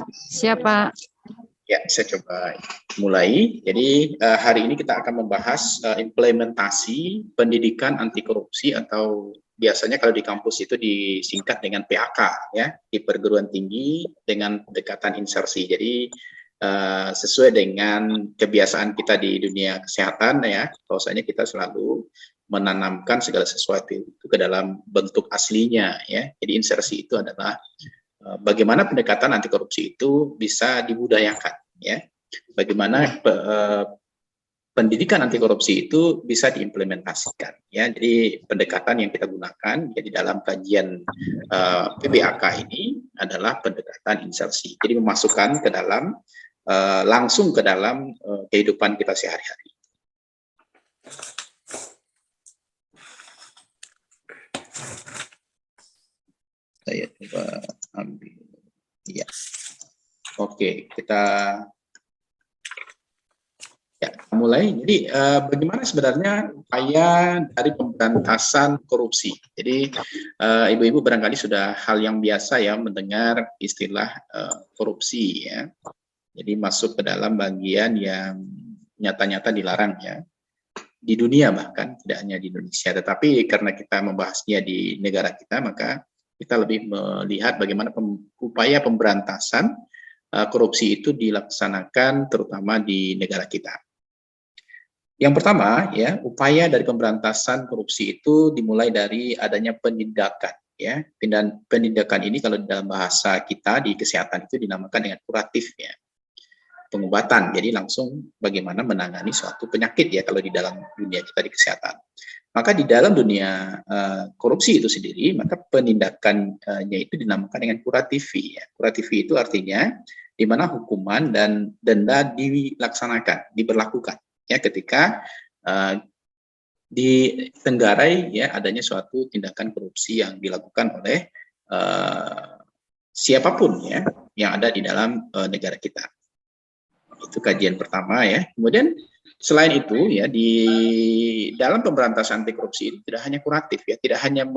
Siapa? Ya, saya coba mulai. Jadi hari ini kita akan membahas implementasi pendidikan anti korupsi atau biasanya kalau di kampus itu disingkat dengan PAK ya, di perguruan tinggi dengan pendekatan insersi. Jadi sesuai dengan kebiasaan kita di dunia kesehatan ya, bahwasanya kita selalu menanamkan segala sesuatu itu ke dalam bentuk aslinya ya. Jadi insersi itu adalah bagaimana pendekatan anti korupsi itu bisa dibudayakan ya, bagaimana pendidikan anti korupsi itu bisa diimplementasikan ya. Jadi pendekatan yang kita gunakan ya di dalam kajian PBAK ini adalah pendekatan insersi, jadi memasukkan ke dalam langsung ke dalam kehidupan kita sehari-hari. Saya coba ambil ya. Oke, kita ya mulai. Jadi bagaimana sebenarnya upaya dari pemberantasan korupsi? Jadi ibu-ibu barangkali sudah hal yang biasa ya mendengar istilah korupsi ya. Jadi masuk ke dalam bagian yang nyata-nyata dilarang ya di dunia, bahkan tidak hanya di Indonesia. Tetapi karena kita membahasnya di negara kita, maka kita lebih melihat bagaimana upaya pemberantasan korupsi itu dilaksanakan terutama di negara kita. Yang pertama ya, upaya dari pemberantasan korupsi itu dimulai dari adanya penindakan ya. Penindakan ini kalau dalam bahasa kita di kesehatan itu dinamakan dengan kuratif ya. Pengobatan, jadi langsung bagaimana menangani suatu penyakit ya kalau di dalam dunia kita di kesehatan. Maka di dalam dunia korupsi itu sendiri, maka penindakannya itu dinamakan dengan kuratifi ya. Kuratifi itu artinya di mana hukuman dan denda dilaksanakan, diberlakukan ya ketika ditenggarai ya adanya suatu tindakan korupsi yang dilakukan oleh siapapun ya yang ada di dalam negara kita. Itu kajian pertama ya. Kemudian selain itu ya di dalam pemberantasan anti korupsi itu tidak hanya kuratif ya, tidak hanya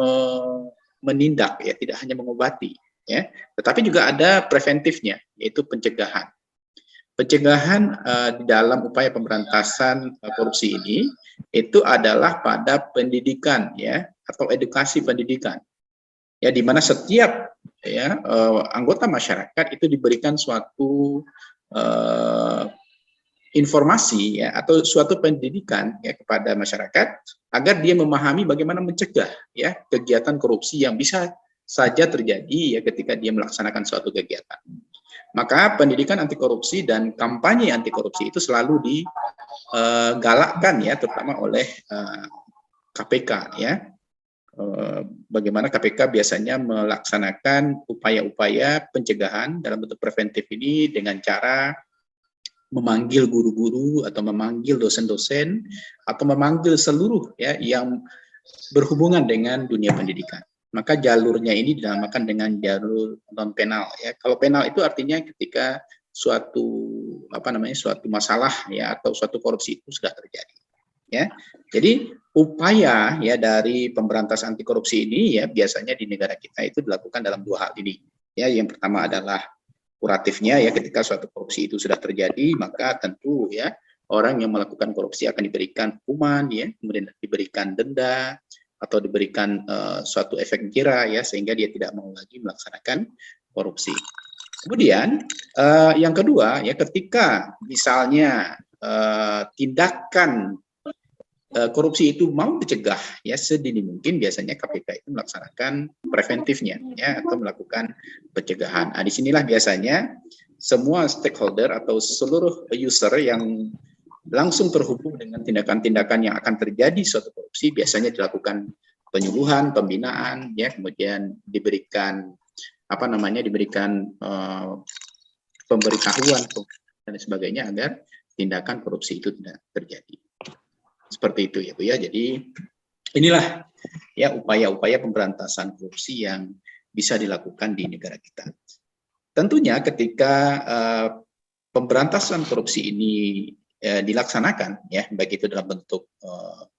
menindak ya, tidak hanya mengobati ya, tetapi juga ada preventifnya yaitu pencegahan. Pencegahan di dalam upaya pemberantasan korupsi ini itu adalah pada pendidikan ya atau edukasi pendidikan. Ya di mana setiap ya anggota masyarakat itu diberikan suatu informasi ya atau suatu pendidikan ya kepada masyarakat agar dia memahami bagaimana mencegah ya kegiatan korupsi yang bisa saja terjadi ya ketika dia melaksanakan suatu kegiatan. Maka pendidikan anti korupsi dan kampanye anti korupsi itu selalu digalakkan ya terutama oleh KPK ya. Bagaimana KPK biasanya melaksanakan upaya-upaya pencegahan dalam bentuk preventif ini dengan cara memanggil guru-guru atau memanggil dosen-dosen atau memanggil seluruh ya yang berhubungan dengan dunia pendidikan. Maka jalurnya ini dinamakan dengan jalur non penal ya. Kalau penal itu artinya ketika suatu suatu masalah ya atau suatu korupsi itu sudah terjadi. Ya. Jadi upaya ya dari pemberantasan anti korupsi ini ya biasanya di negara kita itu dilakukan dalam dua hal ini. Ya, yang pertama adalah kuratifnya ya ketika suatu korupsi itu sudah terjadi, maka tentu ya orang yang melakukan korupsi akan diberikan hukuman ya, kemudian diberikan denda atau diberikan suatu efek jera ya sehingga dia tidak mau lagi melaksanakan korupsi. Kemudian yang kedua ya ketika misalnya tindakan korupsi itu mau dicegah ya sedini mungkin biasanya KPK itu melaksanakan preventifnya ya atau melakukan pencegahan. Nah, disinilah biasanya semua stakeholder atau seluruh user yang langsung terhubung dengan tindakan-tindakan yang akan terjadi suatu korupsi biasanya dilakukan penyuluhan, pembinaan ya kemudian diberikan diberikan pemberitahuan dan sebagainya agar tindakan korupsi itu tidak terjadi. Seperti itu ya Bu ya. Jadi inilah ya upaya-upaya pemberantasan korupsi yang bisa dilakukan di negara kita. Tentunya ketika pemberantasan korupsi ini dilaksanakan ya baik itu dalam bentuk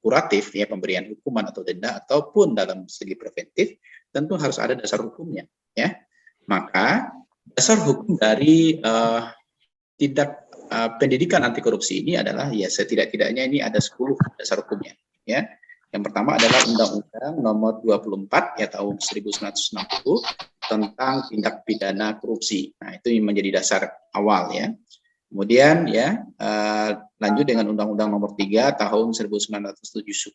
kuratif ya pemberian hukuman atau denda ataupun dalam segi preventif tentu harus ada dasar hukumnya ya. Maka Dasar hukum dari tindak pendidikan anti korupsi ini adalah ya setidak-tidaknya ini ada 10 dasar hukumnya, ya. Yang pertama adalah Undang-Undang Nomor 24 ya tahun 1960 tentang tindak pidana korupsi. Nah, itu menjadi dasar awal ya. Kemudian ya lanjut dengan Undang-Undang Nomor 3 tahun 1971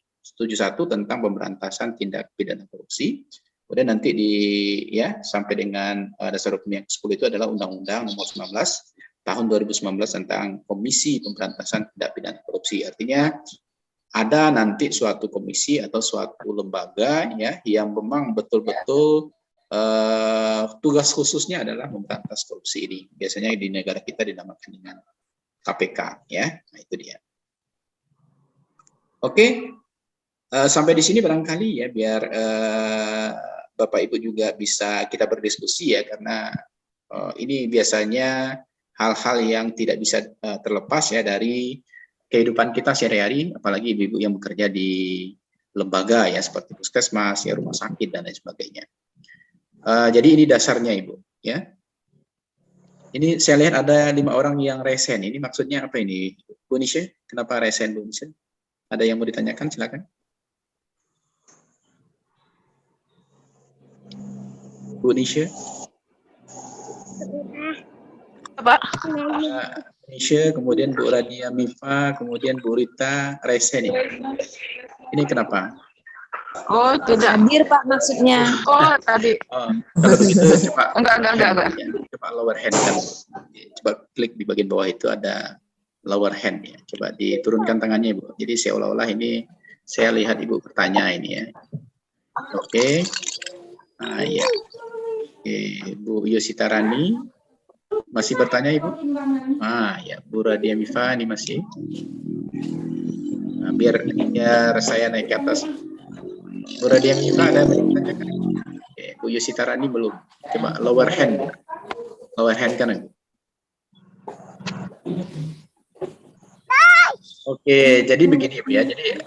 tentang pemberantasan tindak pidana korupsi. Kemudian nanti sampai dengan dasar hukum yang ke-10 itu adalah Undang-Undang Nomor 19 tahun 2019 tentang Komisi Pemberantasan Tindak Pidana Korupsi. Artinya ada nanti suatu komisi atau suatu lembaga ya yang memang betul-betul tugas khususnya adalah memberantas korupsi ini. Biasanya di negara kita dinamakan dengan KPK ya. Nah, itu dia. Oke. Sampai di sini barangkali ya biar Bapak Ibu juga bisa kita berdiskusi ya, karena ini biasanya hal-hal yang tidak bisa terlepas ya dari kehidupan kita sehari-hari, apalagi ibu-ibu yang bekerja di lembaga ya seperti puskesmas, ya rumah sakit dan lain sebagainya. Jadi ini dasarnya Ibu ya. Ini saya lihat ada 5 orang yang resen. Ini maksudnya apa ini, Bu Nisha? Kenapa resen, Bu Nisha? Ada yang mau ditanyakan? Silakan. Bu Nisha. Pak. Nisha, kemudian Bu Radia Mifa, kemudian Bu Rita resen ini. Ini kenapa? Oh, tidak. Hadir Pak maksudnya. Oh, tadi. Oh, kalau begitu coba Enggak. Coba lower hand kan. Coba klik di bagian bawah itu ada lower hand ya. Coba diturunkan tangannya Ibu. Jadi seolah-olah ini saya lihat Ibu bertanya ini ya. Oke. Nah, ya. Oke, Bu Yositarani masih bertanya Ibu? Ya, Bu Radia Mifa ini masih. Nah, biar saya naik ke atas. Bu Radia Mifa ada yang bertanya? Oke, Bu Yositarani belum. Coba lower hand. Lower hand kanan. Oke, jadi begini Bu ya. Jadi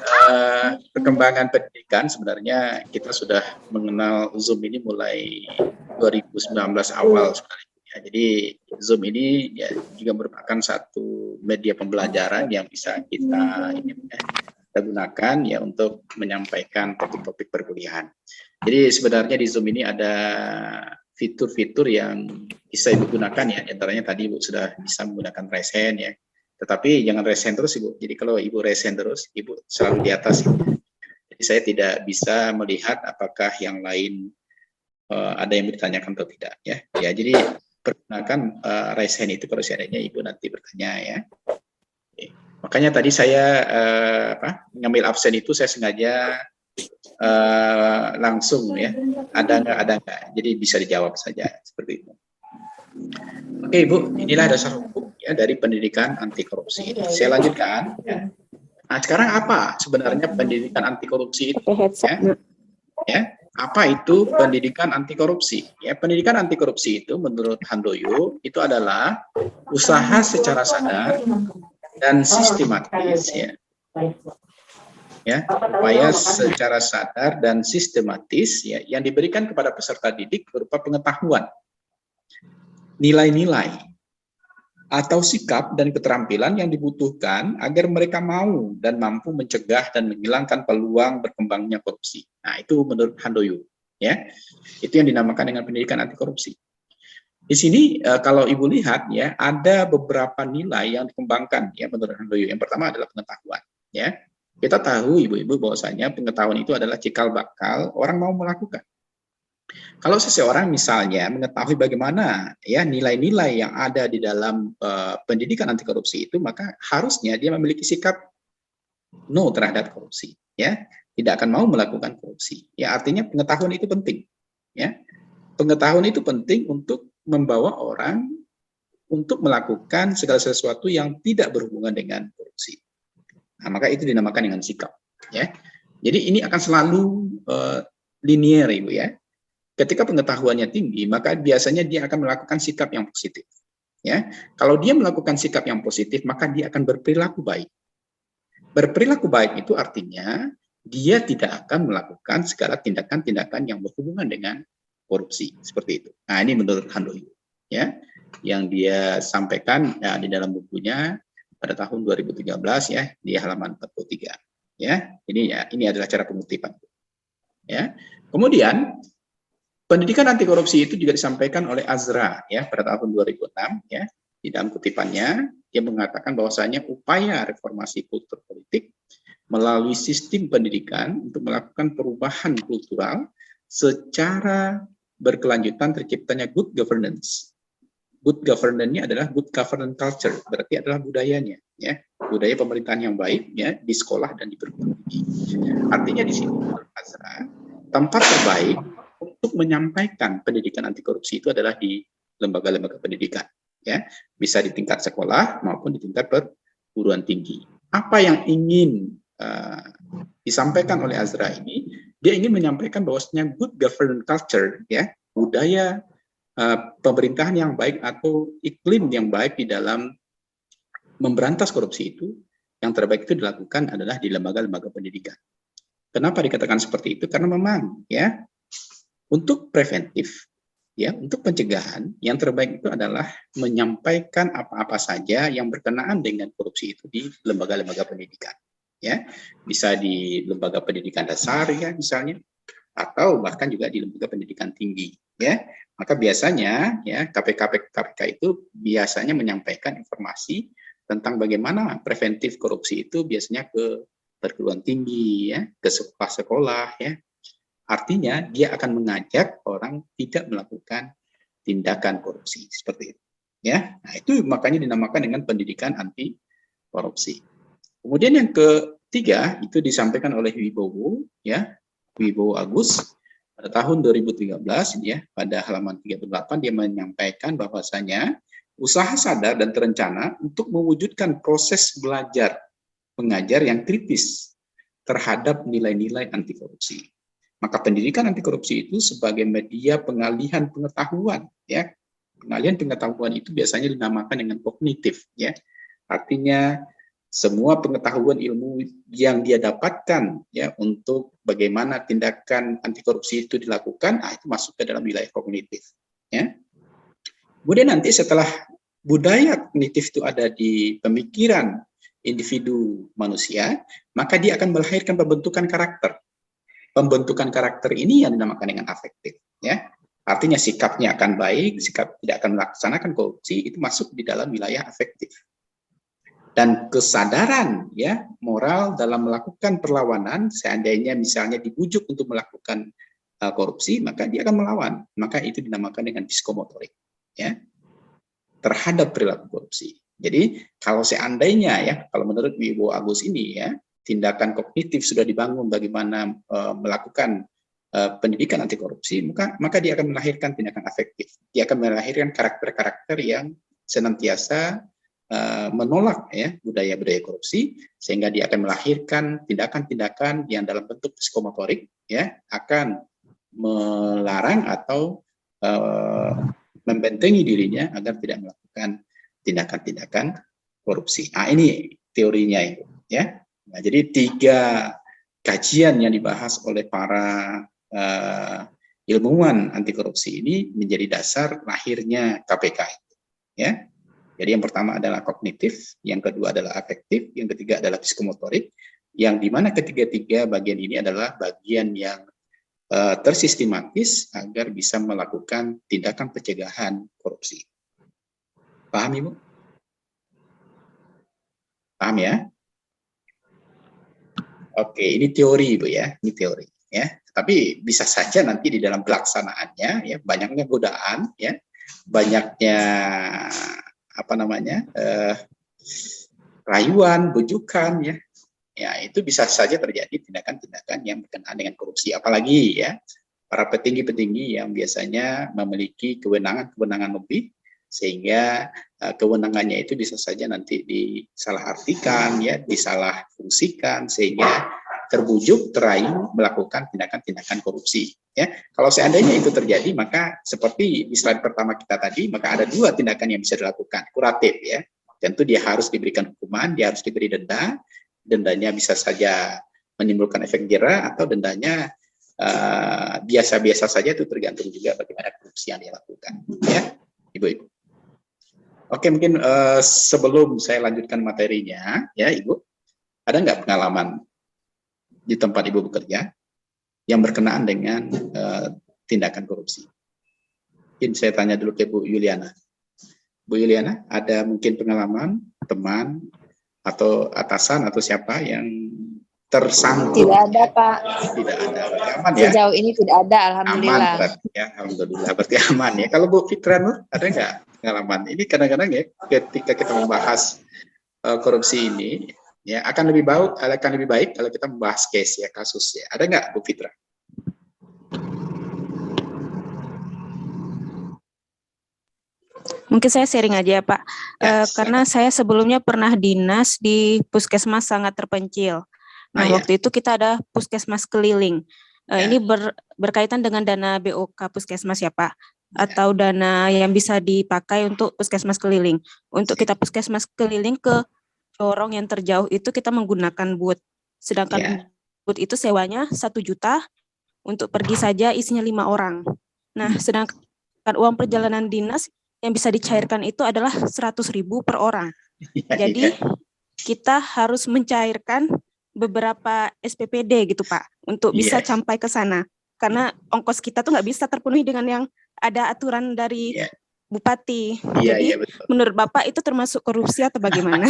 perkembangan pendidikan sebenarnya kita sudah mengenal Zoom ini mulai 2019 awal sebenarnya. Ya, jadi Zoom ini ya juga merupakan satu media pembelajaran yang bisa kita gunakan ya untuk menyampaikan topik-topik perkuliahan. Jadi sebenarnya di Zoom ini ada fitur-fitur yang bisa Ibu gunakan ya. Antaranya tadi Ibu sudah bisa menggunakan raise hand ya. Tetapi jangan raise hand terus Ibu. Jadi kalau Ibu raise hand terus, Ibu selalu di atas. Jadi saya tidak bisa melihat apakah yang lain ada yang ditanyakan atau tidak ya. Ya, jadi pergunakan raise hand itu kalau seandainya Ibu nanti bertanya ya. Oke. Makanya tadi saya ngambil absen itu saya sengaja langsung ya. Ada nggak. Jadi bisa dijawab saja seperti itu. Oke Ibu, inilah dasar hukum ya dari pendidikan anti korupsi. Saya lanjutkan. Ya. Nah sekarang apa sebenarnya pendidikan anti korupsi itu? Ya, apa itu pendidikan anti korupsi? Ya, pendidikan anti korupsi itu menurut Handoyo itu adalah usaha secara sadar dan sistematis ya, upaya secara sadar dan sistematis ya yang diberikan kepada peserta didik berupa pengetahuan, nilai-nilai atau sikap dan keterampilan yang dibutuhkan agar mereka mau dan mampu mencegah dan menghilangkan peluang berkembangnya korupsi. Nah, itu menurut Handoyo, ya. Itu yang dinamakan dengan pendidikan anti korupsi. Di sini kalau Ibu lihat ya, ada beberapa nilai yang dikembangkan ya menurut Handoyo. Yang pertama adalah pengetahuan, ya. Kita tahu Ibu-ibu bahwasanya pengetahuan itu adalah cikal bakal orang mau melakukan. Kalau seseorang misalnya mengetahui bagaimana ya nilai-nilai yang ada di dalam pendidikan anti korupsi itu, maka harusnya dia memiliki sikap no terhadap korupsi, ya, tidak akan mau melakukan korupsi. Ya, artinya pengetahuan itu penting, ya. Pengetahuan itu penting untuk membawa orang untuk melakukan segala sesuatu yang tidak berhubungan dengan korupsi. Nah, maka itu dinamakan dengan sikap, ya. Jadi ini akan selalu linear, Ibu ya. Ketika pengetahuannya tinggi, maka biasanya dia akan melakukan sikap yang positif. Ya, kalau dia melakukan sikap yang positif, maka dia akan berperilaku baik. Berperilaku baik itu artinya dia tidak akan melakukan segala tindakan-tindakan yang berhubungan dengan korupsi, seperti itu. Nah, ini menurut Handoyo. ya, yang dia sampaikan ya, di dalam bukunya pada tahun 2013 ya, di halaman 43. Ya, ini adalah cara pengutipan. Ya. Kemudian pendidikan anti korupsi itu juga disampaikan oleh Azra ya pada tahun 2006 ya. Di dalam kutipannya dia mengatakan bahwasanya upaya reformasi kultur politik melalui sistem pendidikan untuk melakukan perubahan kultural secara berkelanjutan terciptanya good governance. Good governance-nya adalah good governance culture, berarti adalah budayanya, ya, budaya pemerintahan yang baik, ya, di sekolah dan di perguruan tinggi. Artinya di sini, Azra, tempat terbaik untuk menyampaikan pendidikan anti korupsi itu adalah di lembaga-lembaga pendidikan, ya, bisa di tingkat sekolah maupun di tingkat perguruan tinggi. Apa yang ingin disampaikan oleh Azra ini, dia ingin menyampaikan bahwasanya good governance culture, ya, budaya pemerintahan yang baik atau iklim yang baik di dalam memberantas korupsi itu, yang terbaik itu dilakukan adalah di lembaga-lembaga pendidikan. Kenapa dikatakan seperti itu? Karena memang ya untuk preventif, ya untuk pencegahan yang terbaik itu adalah menyampaikan apa-apa saja yang berkenaan dengan korupsi itu di lembaga-lembaga pendidikan. Ya, bisa di lembaga pendidikan dasar ya misalnya, atau bahkan juga di lembaga pendidikan tinggi. Ya, maka biasanya ya KPK itu biasanya menyampaikan informasi tentang bagaimana preventif korupsi itu biasanya ke perguruan tinggi ya, ke sekolah-sekolah ya. Artinya dia akan mengajak orang tidak melakukan tindakan korupsi seperti itu. Ya, nah itu makanya dinamakan dengan pendidikan anti korupsi. Kemudian yang ketiga itu disampaikan oleh Wibowo ya, Wibowo Agus pada tahun 2013 ya, pada halaman 38 dia menyampaikan bahwasanya usaha sadar dan terencana untuk mewujudkan proses belajar mengajar yang kritis terhadap nilai-nilai anti korupsi. Maka pendidikan anti korupsi itu sebagai media pengalihan pengetahuan ya. Pengalihan pengetahuan itu biasanya dinamakan dengan kognitif ya. Artinya semua pengetahuan ilmu yang dia dapatkan ya untuk bagaimana tindakan anti korupsi itu dilakukan, itu masuk ke dalam wilayah kognitif ya. Kemudian nanti setelah budaya kognitif itu ada di pemikiran individu manusia, maka dia akan melahirkan pembentukan karakter. Pembentukan karakter ini yang dinamakan dengan afektif ya. Artinya sikapnya akan baik, sikap tidak akan melaksanakan korupsi, itu masuk di dalam wilayah afektif. Dan kesadaran ya moral dalam melakukan perlawanan, seandainya misalnya dibujuk untuk melakukan korupsi, maka dia akan melawan. Maka itu dinamakan dengan psikomotorik ya terhadap perilaku korupsi. Jadi kalau seandainya ya, kalau menurut Wibowo Agus ini ya, tindakan kognitif sudah dibangun bagaimana melakukan pendidikan anti korupsi, maka dia akan melahirkan tindakan afektif. Dia akan melahirkan karakter-karakter yang senantiasa menolak ya budaya-budaya korupsi, sehingga dia akan melahirkan tindakan-tindakan yang dalam bentuk psikomotorik ya akan melarang atau membentengi dirinya agar tidak melakukan tindakan-tindakan korupsi. Nah, ini teorinya itu ya. Nah, jadi 3 kajian yang dibahas oleh para ilmuwan anti korupsi ini menjadi dasar lahirnya KPK itu ya. Jadi yang pertama adalah kognitif, yang kedua adalah afektif, yang ketiga adalah psikomotorik, yang dimana ketiga-tiga bagian ini adalah bagian yang tersistematis agar bisa melakukan tindakan pencegahan korupsi. Paham Ibu? Paham ya? Oke, ini teori Ibu ya, ini teori ya. Tapi bisa saja nanti di dalam pelaksanaannya ya banyaknya godaan ya, banyaknya rayuan, bujukan ya itu bisa saja terjadi tindakan-tindakan yang berkenaan dengan korupsi. Apalagi ya para petinggi-petinggi yang biasanya memiliki kewenangan lebih, sehingga kewenangannya itu bisa saja nanti disalahartikan ya, disalah fungsikan sehingga terbujuk, terayu melakukan tindakan-tindakan korupsi. Ya, kalau seandainya itu terjadi, maka seperti di slide pertama kita tadi, maka ada 2 tindakan yang bisa dilakukan, kuratif ya. Tentu dia harus diberikan hukuman, dia harus diberi denda, dendanya bisa saja menimbulkan efek jera atau dendanya biasa-biasa saja, itu tergantung juga bagaimana korupsi yang dia lakukan. Ya. Ibu-ibu. Oke, mungkin sebelum saya lanjutkan materinya, ya Ibu, ada nggak pengalaman di tempat Ibu bekerja yang berkenaan dengan tindakan korupsi? Mungkin saya tanya dulu ke Bu Yuliana. Bu Yuliana, ada mungkin pengalaman teman atau atasan atau siapa yang tersangkut? Tidak ada, Pak. Tidak ada, berarti aman ya? Sejauh ini tidak ada, Aman alhamdulillah. berarti ya, alhamdulillah berarti aman ya. Kalau Bu Fitra Nur, ada nggak pengalaman? Ini kadang-kadang ya, ketika kita membahas korupsi ini, ya akan lebih baik kalau kita membahas case ya, kasus ya. Ada nggak Bu Fitra? Mungkin saya sharing aja ya Pak, Ya, karena saya sebelumnya pernah dinas di puskesmas sangat terpencil. Nah ya. waktu itu kita ada puskesmas keliling. Ya. Ini berkaitan dengan dana BOK puskesmas ya Pak, atau dana yang bisa dipakai untuk puskesmas keliling. Untuk kita puskesmas keliling ke corong yang terjauh itu kita menggunakan booth. Sedangkan booth itu sewanya 1 juta untuk pergi saja isinya 5 orang. Nah sedangkan uang perjalanan dinas yang bisa dicairkan itu adalah 100.000 per orang. Jadi kita harus mencairkan beberapa SPPD gitu Pak, untuk bisa sampai ke sana. Karena ongkos kita tuh nggak bisa terpenuhi dengan yang ada aturan dari Bupati. Jadi menurut Bapak itu termasuk korupsi atau bagaimana?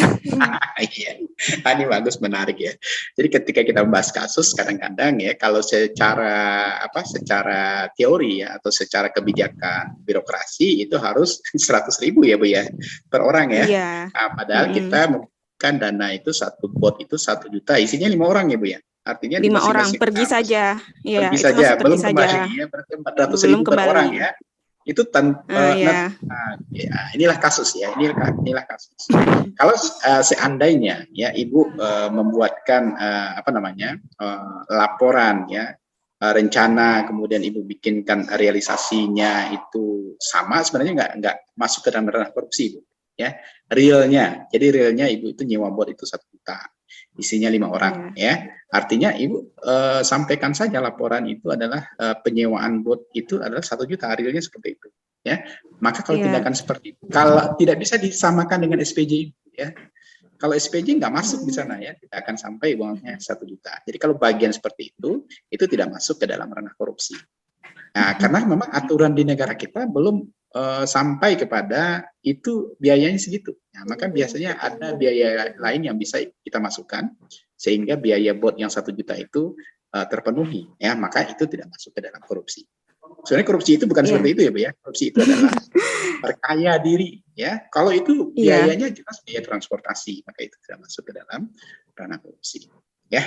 Iya, ini bagus, menarik ya. Jadi ketika kita membahas kasus, kadang-kadang ya kalau secara teori ya atau secara kebijakan birokrasi itu harus 100.000 ya Bu ya per orang ya. Iya. Nah, padahal kita membutuhkan dana itu satu bot itu 1 juta, isinya 5 orang ya Bu ya. Artinya 5 orang pergi saja. Iya, pergi saja, belum kembali ya, berarti 400.000 per orang ya. Itu inilah kasus ya, inilah kasus. Kalau seandainya ya Ibu membuatkan laporan ya, rencana, kemudian Ibu bikinkan realisasinya itu sama, sebenarnya nggak masuk ke dalam ranah korupsi Bu ya. Realnya, jadi realnya Ibu itu nyewa bot itu 1 juta, isinya 5 orang ya. Artinya Ibu sampaikan saja laporan itu adalah penyewaan bot itu adalah 1 juta, realnya seperti itu ya. Maka kalau tindakan seperti itu, kalau tidak bisa disamakan dengan SPJ ya. Kalau SPJ nggak masuk di sana ya, kita akan sampai uangnya 1 juta. Jadi kalau bagian seperti itu tidak masuk ke dalam ranah korupsi. Nah, karena memang aturan di negara kita belum sampai kepada itu biayanya segitu. Nah, maka biasanya ada biaya lain yang bisa kita masukkan sehingga biaya bot yang 1 juta itu terpenuhi ya, maka itu tidak masuk ke dalam korupsi. Sebenarnya korupsi itu bukan seperti itu ya Bu ya. Korupsi itu adalah perkaya diri ya. Kalau itu biayanya jelas biaya transportasi, maka itu tidak masuk ke dalam ranah korupsi ya.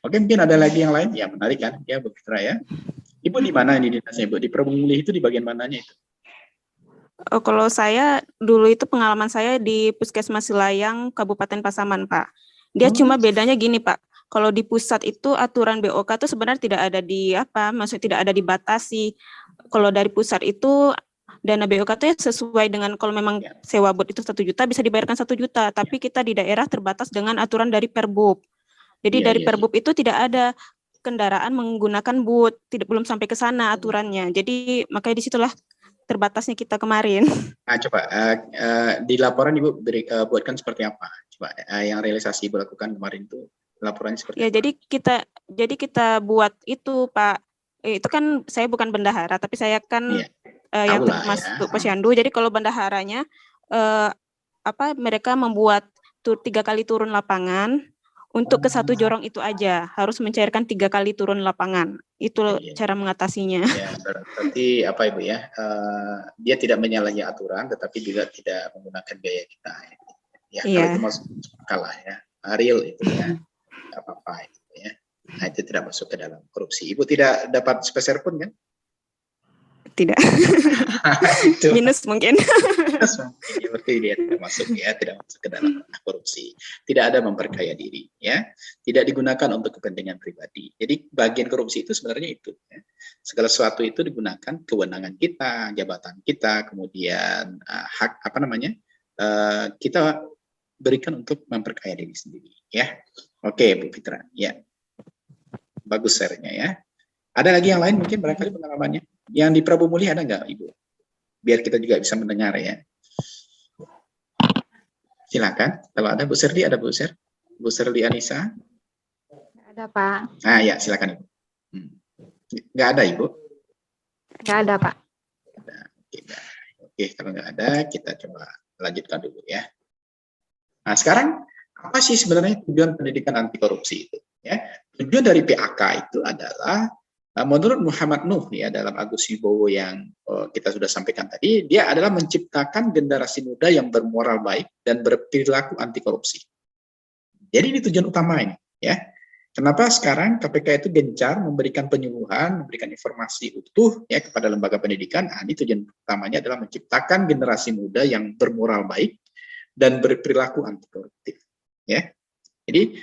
Oke, mungkin ada lagi yang lain ya, menarik kan ya Bu Fitra ya. Ibu di mana ini dinasnya Bu? Di Probumulih itu di bagian mananya itu? Oh, kalau saya dulu itu pengalaman saya di Puskesmas Silayang Kabupaten Pasaman Pak. Dia cuma bedanya gini Pak. Kalau di pusat itu aturan BOK itu sebenarnya tidak ada maksudnya tidak ada dibatasi. Kalau dari pusat itu dana BOK itu ya sesuai dengan kalau memang sewa bot itu 1 juta bisa dibayarkan 1 juta. Tapi kita di daerah terbatas dengan aturan dari Perbub. Jadi dari Perbub itu tidak ada kendaraan menggunakan booth, belum sampai ke sana aturannya. Jadi makanya disitulah terbatasnya kita kemarin. Nah, coba di laporan Ibu buatkan seperti apa? Coba yang realisasi Ibu lakukan kemarin itu laporannya seperti apa? Jadi kita buat itu Pak. Itu kan saya bukan bendahara, tapi saya kan yang termasuk posyandu. Jadi kalau bendaharanya mereka membuat 3 kali turun lapangan. Untuk ke 1 jorong itu aja, harus mencairkan 3 kali turun lapangan. Itu cara mengatasinya. Ya, berarti apa Ibu ya, dia tidak menyalahi aturan, tetapi juga tidak menggunakan biaya kita. Ya, kalau itu masuk kalah ya, real itu ya, nggak apa-apa itu ya. Nah, itu tidak masuk ke dalam korupsi. Ibu tidak dapat speser pun kan? Tidak. Minus mungkin. Berarti dia tidak masuk ke dalam korupsi. Tidak ada memperkaya diri ya, tidak digunakan untuk kepentingan pribadi. Jadi bagian korupsi itu sebenarnya itu ya. Segala sesuatu itu digunakan kewenangan kita, jabatan kita, kemudian hak kita berikan untuk memperkaya diri sendiri ya. Oke Bu Fitra ya, bagus share-nya ya. Ada lagi yang lain mungkin barangkali pengalamannya yang di Probumulih ada nggak Ibu? biar kita juga bisa mendengar ya. Silakan, kalau ada Bu Serli, ada Bu Serli Anissa. Ada, Pak. Ah ya, silakan Ibu. Nggak ada Ibu? Nggak ada, Pak. Oke, kalau nggak ada, kita coba lanjutkan dulu ya. Nah, sekarang apa sih sebenarnya tujuan pendidikan anti korupsi itu? Ya, tujuan dari PAK itu adalah menurut Muhammad Nuh ya dalam Agus Wibowo yang kita sudah sampaikan tadi, dia adalah menciptakan generasi muda yang bermoral baik dan berperilaku anti korupsi. Jadi ini tujuan utama ini, ya. Kenapa sekarang KPK itu gencar memberikan penyuluhan, memberikan informasi utuh ya kepada lembaga pendidikan? Nah, ini tujuan utamanya adalah menciptakan generasi muda yang bermoral baik dan berperilaku anti koruptif. Ya, jadi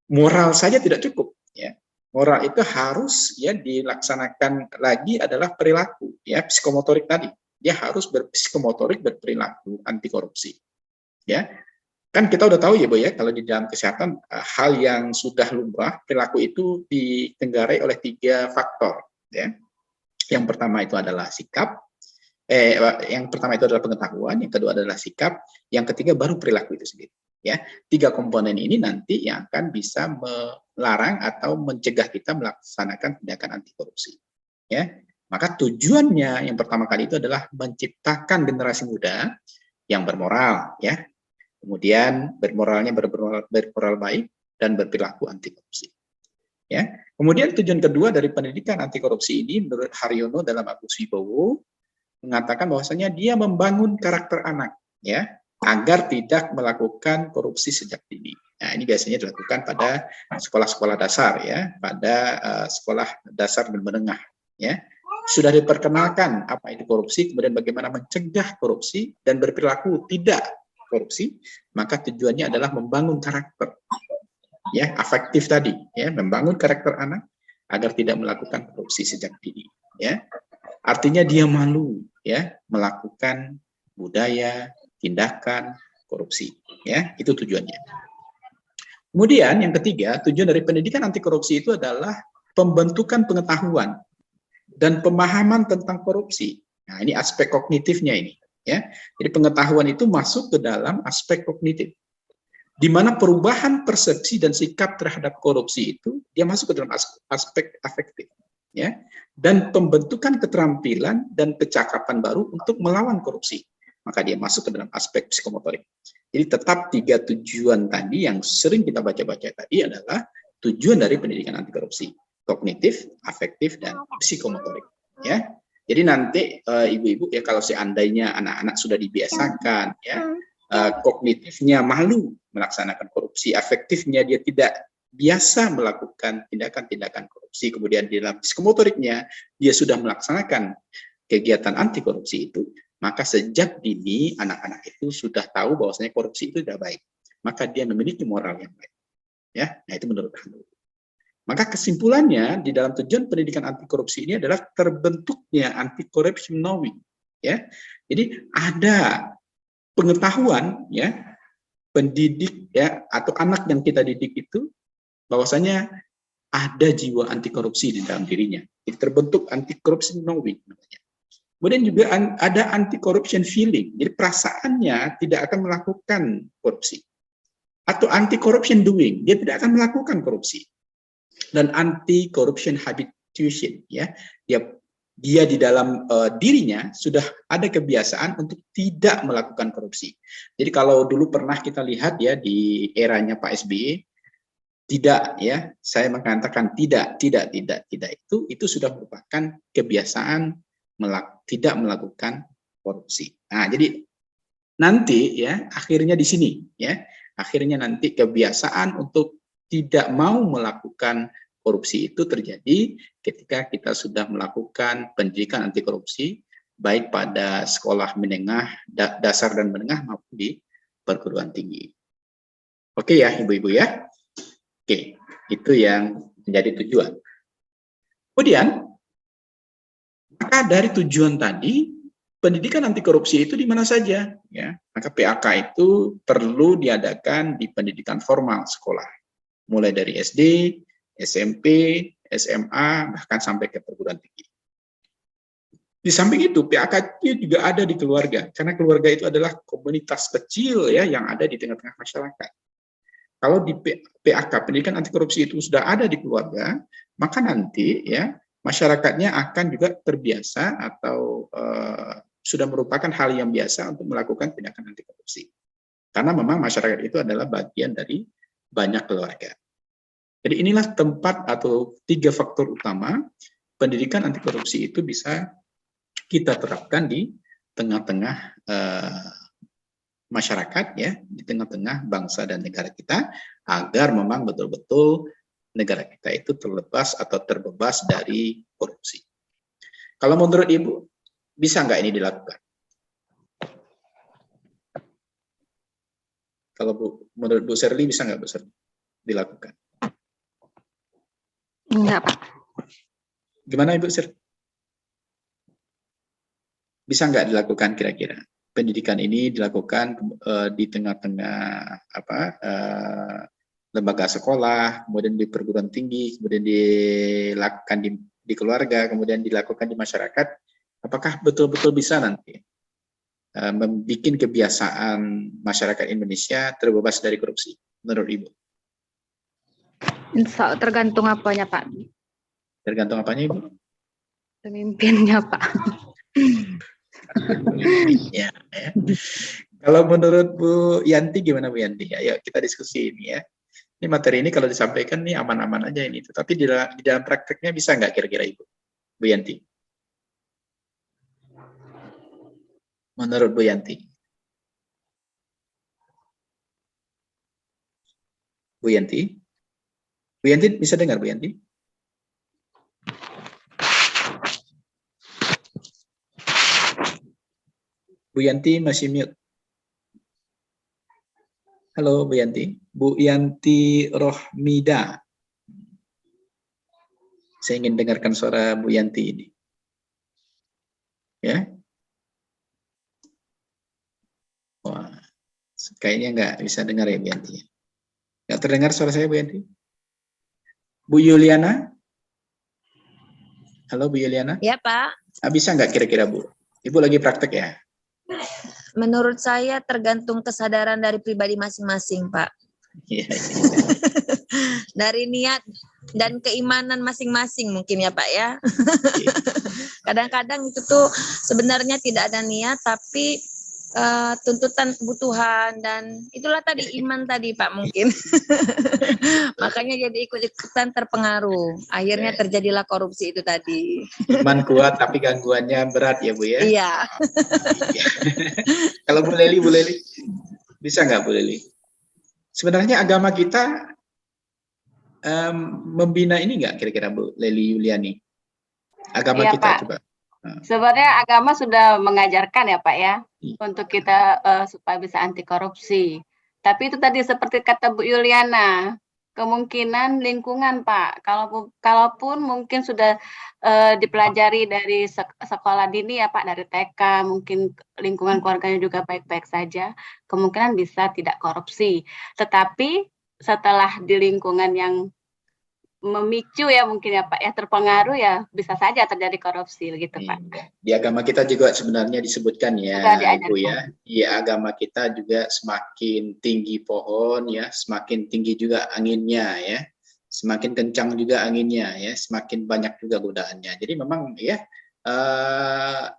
moral saja tidak cukup. Ya, moral itu harus ya dilaksanakan lagi adalah perilaku. Ya, psikomotorik tadi dia harus berpsikomotorik berperilaku anti korupsi. Ya. Kan kita udah tahu ya Bu ya, kalau di dalam kesehatan hal yang sudah lumrah, perilaku itu ditenggarai oleh 3 faktor ya. Yang pertama itu adalah sikap, yang pertama itu adalah pengetahuan, yang kedua adalah sikap, yang ketiga baru perilaku itu sendiri ya. 3 komponen ini nanti yang akan bisa melarang atau mencegah kita melaksanakan tindakan anti korupsi ya. Maka tujuannya yang pertama kali itu adalah menciptakan generasi muda yang bermoral ya. Kemudian bermoral baik dan berperilaku anti korupsi. Ya. Kemudian tujuan kedua dari pendidikan anti korupsi ini menurut Haryono dalam Agus Wibowo mengatakan bahwasanya dia membangun karakter anak ya agar tidak melakukan korupsi sejak dini. Nah, ini biasanya dilakukan pada sekolah-sekolah dasar ya, pada sekolah dasar dan menengah ya. Sudah diperkenalkan apa itu korupsi, kemudian bagaimana mencegah korupsi dan berperilaku tidak korupsi, maka tujuannya adalah membangun karakter ya afektif tadi ya, membangun karakter anak agar tidak melakukan korupsi sejak dini ya. Artinya dia malu ya melakukan budaya tindakan korupsi ya, itu tujuannya. Kemudian yang ketiga, tujuan dari pendidikan anti korupsi itu adalah pembentukan pengetahuan dan pemahaman tentang korupsi. Nah, ini aspek kognitifnya ini. Ya, jadi pengetahuan itu masuk ke dalam aspek kognitif, di mana perubahan persepsi dan sikap terhadap korupsi itu dia masuk ke dalam aspek afektif, ya, dan pembentukan keterampilan dan kecakapan baru untuk melawan korupsi, maka dia masuk ke dalam aspek psikomotorik. Jadi tetap 3 tujuan tadi yang sering kita baca-baca tadi adalah tujuan dari pendidikan anti korupsi: kognitif, afektif, dan psikomotorik. Ya. Jadi nanti ibu-ibu ya kalau seandainya anak-anak sudah dibiasakan ya kognitifnya malu melaksanakan korupsi, afektifnya dia tidak biasa melakukan tindakan-tindakan korupsi, kemudian di dalam psikomotoriknya dia sudah melaksanakan kegiatan anti korupsi itu, maka sejak dini anak-anak itu sudah tahu bahwasanya korupsi itu tidak baik, maka dia memiliki moral yang baik. Ya, nah itu menurut Hanu. Maka kesimpulannya di dalam tujuan pendidikan anti korupsi ini adalah terbentuknya anti-corruption knowing, ya. Jadi ada pengetahuan, ya, pendidik, ya, atau anak yang kita didik itu bahwasanya ada jiwa anti korupsi di dalam dirinya. Jadi terbentuk anti-corruption knowing namanya. Kemudian juga ada anti-corruption feeling. Jadi perasaannya tidak akan melakukan korupsi. Atau anti-corruption doing, dia tidak akan melakukan korupsi. Dan anti-corruption habituation, ya, dia di dalam dirinya sudah ada kebiasaan untuk tidak melakukan korupsi. Jadi kalau dulu pernah kita lihat ya di eranya Pak SBY, tidak ya, saya mengatakan tidak itu sudah merupakan kebiasaan tidak melakukan korupsi. Nah, jadi nanti ya akhirnya di sini ya, akhirnya nanti kebiasaan untuk tidak mau melakukan korupsi itu terjadi ketika kita sudah melakukan pendidikan anti korupsi baik pada sekolah menengah, dasar dan menengah maupun di perguruan tinggi. Oke ya Ibu-ibu ya. Oke, itu yang menjadi tujuan. Kemudian maka dari tujuan tadi pendidikan anti korupsi itu di mana saja ya. Maka PAK itu perlu diadakan di pendidikan formal sekolah. Mulai dari SD, SMP, SMA, bahkan sampai ke perguruan tinggi. Di samping itu, PAK itu juga ada di keluarga, karena keluarga itu adalah komunitas kecil ya yang ada di tengah-tengah masyarakat. Kalau di PAK, pendidikan anti korupsi itu sudah ada di keluarga, maka nanti ya masyarakatnya akan juga terbiasa atau sudah merupakan hal yang biasa untuk melakukan tindakan anti korupsi. Karena memang masyarakat itu adalah bagian dari banyak keluarga. Jadi inilah tempat atau 3 faktor utama pendidikan anti korupsi itu bisa kita terapkan di tengah-tengah masyarakat ya, di tengah-tengah bangsa dan negara kita, agar memang betul-betul negara kita itu terlepas atau terbebas dari korupsi. Kalau menurut Ibu, bisa nggak ini dilakukan? Kalau menurut Bu Sherly, bisa nggak Bu Sherly dilakukan? Enggak, Pak. Gimana Ibu Sherly? Bisa nggak dilakukan kira-kira? Pendidikan ini dilakukan di tengah-tengah lembaga sekolah, kemudian di perguruan tinggi, kemudian dilakukan di keluarga, kemudian dilakukan di masyarakat. Apakah betul-betul bisa nanti membuat kebiasaan masyarakat Indonesia terbebas dari korupsi, menurut Ibu? Tergantung apanya, Pak. Tergantung apanya, Ibu? Pemimpinnya, Pak. Ya, ya. Kalau menurut Bu Yanti gimana Bu Yanti? Ayo kita diskusi ini ya. Ini materi ini kalau disampaikan nih aman-aman aja ini. Tapi di dalam prakteknya bisa nggak kira-kira Ibu? Bu Yanti? Menurut Bu Yanti? Bu Yanti? Bu Yanti bisa dengar Bu Yanti? Bu Yanti masih mute. Halo Bu Yanti. Bu Yanti Rohmida. Saya ingin dengarkan suara Bu Yanti ini. Ya. Wah, kayaknya nggak bisa dengar ya Bu Yanti. Nggak terdengar suara saya Bu Yanti? Bu Yuliana? Halo Bu Yuliana? Ya Pak. Bisa nggak kira-kira Bu? Ibu lagi praktek ya? Menurut saya tergantung kesadaran dari pribadi masing-masing, Pak. Iya. Dari niat dan keimanan masing-masing mungkin ya Pak ya. Kadang-kadang itu tuh sebenarnya tidak ada niat tapi tuntutan kebutuhan dan itulah tadi iman tadi Pak mungkin. Makanya jadi ikut-ikutan terpengaruh. Akhirnya terjadilah korupsi itu tadi. Iman kuat tapi gangguannya berat ya Bu ya? Iya. Kalau Bu Leli bisa nggak Bu Leli? Sebenarnya agama kita membina ini nggak kira-kira Bu Leli Yuliani? Agama Iya, kita Pak. coba. Sebenarnya agama sudah mengajarkan ya Pak ya, untuk kita supaya bisa anti korupsi. Tapi itu tadi seperti kata Bu Yuliana, kemungkinan lingkungan Pak. Kalaupun mungkin sudah dipelajari dari sekolah dini ya Pak, dari TK, mungkin lingkungan keluarganya juga baik-baik saja, kemungkinan bisa tidak korupsi. Tetapi setelah di lingkungan yang memicu ya mungkin ya Pak ya, terpengaruh ya bisa saja terjadi korupsi gitu Pak. Di agama kita juga sebenarnya disebutkan ya Ibu ya. Di agama kita juga semakin tinggi pohon ya, semakin tinggi juga anginnya ya. Semakin kencang juga anginnya ya, semakin banyak juga godaannya. Jadi memang ya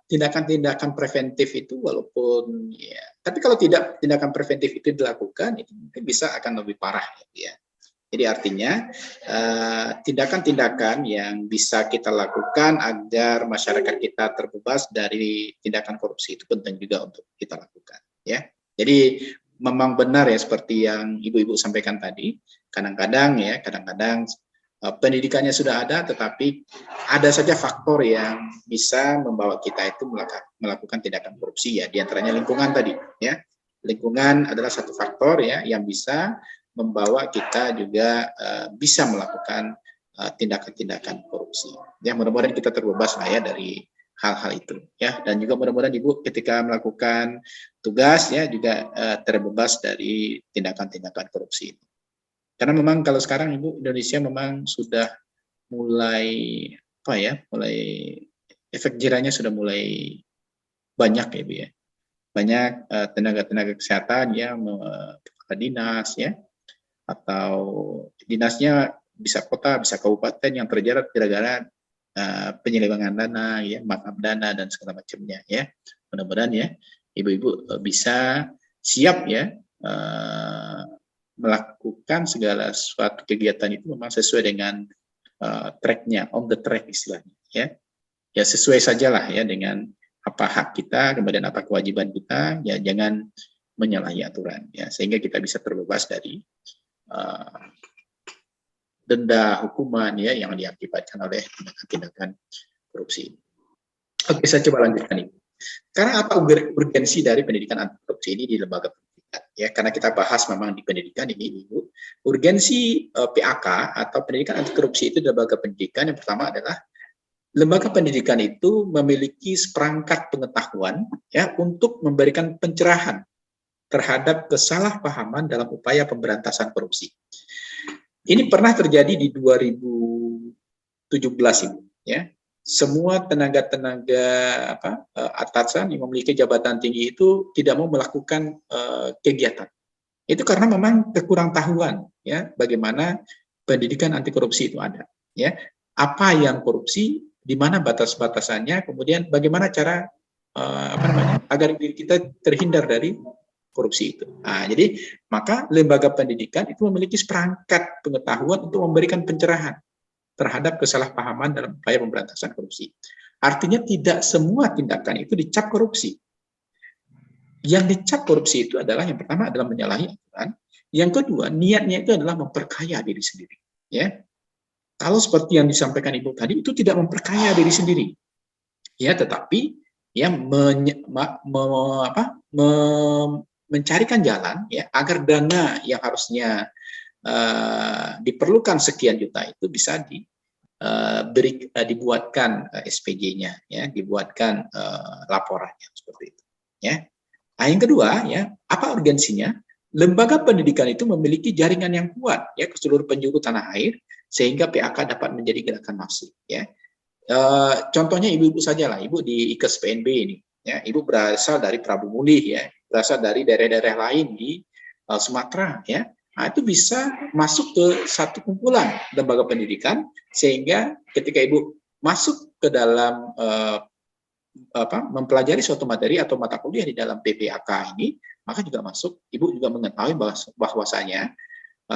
tindakan-tindakan preventif itu walaupun ya, tapi kalau tidak tindakan preventif itu dilakukan itu mungkin bisa akan lebih parah ya. Jadi artinya tindakan-tindakan yang bisa kita lakukan agar masyarakat kita terbebas dari tindakan korupsi itu penting juga untuk kita lakukan ya. Jadi memang benar ya seperti yang ibu-ibu sampaikan tadi, kadang-kadang pendidikannya sudah ada tetapi ada saja faktor yang bisa membawa kita itu melakukan tindakan korupsi ya, di antaranya lingkungan tadi ya. Lingkungan adalah satu faktor ya yang bisa membawa kita juga bisa melakukan tindakan-tindakan korupsi. Ya, mudah-mudahan kita terbebas lah ya dari hal-hal itu ya, dan juga mudah-mudahan Ibu ketika melakukan tugas ya juga terbebas dari tindakan-tindakan korupsi. Karena memang kalau sekarang Ibu Indonesia memang sudah mulai efek jerahnya sudah mulai banyak ya Bu ya. Banyak tenaga-tenaga kesehatan yang kepala dinas ya, atau dinasnya bisa kota, bisa kabupaten yang terjerat gara-gara penyelewengan dana, ya, markup dana dan segala macamnya ya. Mudah-mudahan ya ibu-ibu bisa siap ya melakukan segala suatu kegiatan itu memang sesuai dengan tracknya, on the track istilahnya ya. Ya sesuai sajalah ya dengan apa hak kita, kemudian apa kewajiban kita, ya jangan menyalahi aturan ya, sehingga kita bisa terbebas dari denda hukuman ya yang diakibatkan oleh tindakan korupsi. Oke, saya coba lanjutkan ini. Karena apa urgensi dari pendidikan anti korupsi ini di lembaga pendidikan ya? Karena kita bahas memang di pendidikan ini Ibu, urgensi PAK atau pendidikan anti korupsi itu di lembaga pendidikan yang pertama adalah lembaga pendidikan itu memiliki seperangkat pengetahuan ya untuk memberikan pencerahan terhadap kesalahpahaman dalam upaya pemberantasan korupsi. Ini pernah terjadi di 2017 Ibu ya. Semua tenaga-tenaga atasan yang memiliki jabatan tinggi itu tidak mau melakukan kegiatan. Itu karena memang kekurangtahuan ya bagaimana pendidikan anti korupsi itu ada ya. Apa yang korupsi, di mana batas-batasannya, kemudian bagaimana cara agar diri kita terhindar dari korupsi itu. Nah, jadi maka lembaga pendidikan itu memiliki seperangkat pengetahuan untuk memberikan pencerahan terhadap kesalahpahaman dalam upaya pemberantasan korupsi. Artinya tidak semua tindakan itu dicap korupsi. Yang dicap korupsi itu adalah yang pertama adalah menyalahi aturan, yang kedua niatnya itu adalah memperkaya diri sendiri. Ya, kalau seperti yang disampaikan Ibu tadi itu tidak memperkaya diri sendiri, ya, tetapi ya mencarikan jalan ya agar dana yang harusnya diperlukan sekian juta itu bisa dibuatkan SPJ-nya ya, dibuatkan laporannya seperti itu ya. Nah, yang kedua ya, apa urgensinya? Lembaga pendidikan itu memiliki jaringan yang kuat ya ke seluruh penjuru tanah air sehingga PAK dapat menjadi gerakan masif ya. Contohnya ibu-ibu saja lah, Ibu di IKES PNB ini ya, Ibu berasal dari Prabu Mulih ya, berasal dari daerah-daerah lain di Sumatera ya. Nah, itu bisa masuk ke satu kumpulan lembaga pendidikan sehingga ketika Ibu masuk ke dalam mempelajari suatu materi atau mata kuliah di dalam PPAK ini, maka juga masuk, Ibu juga mengetahui bahwasanya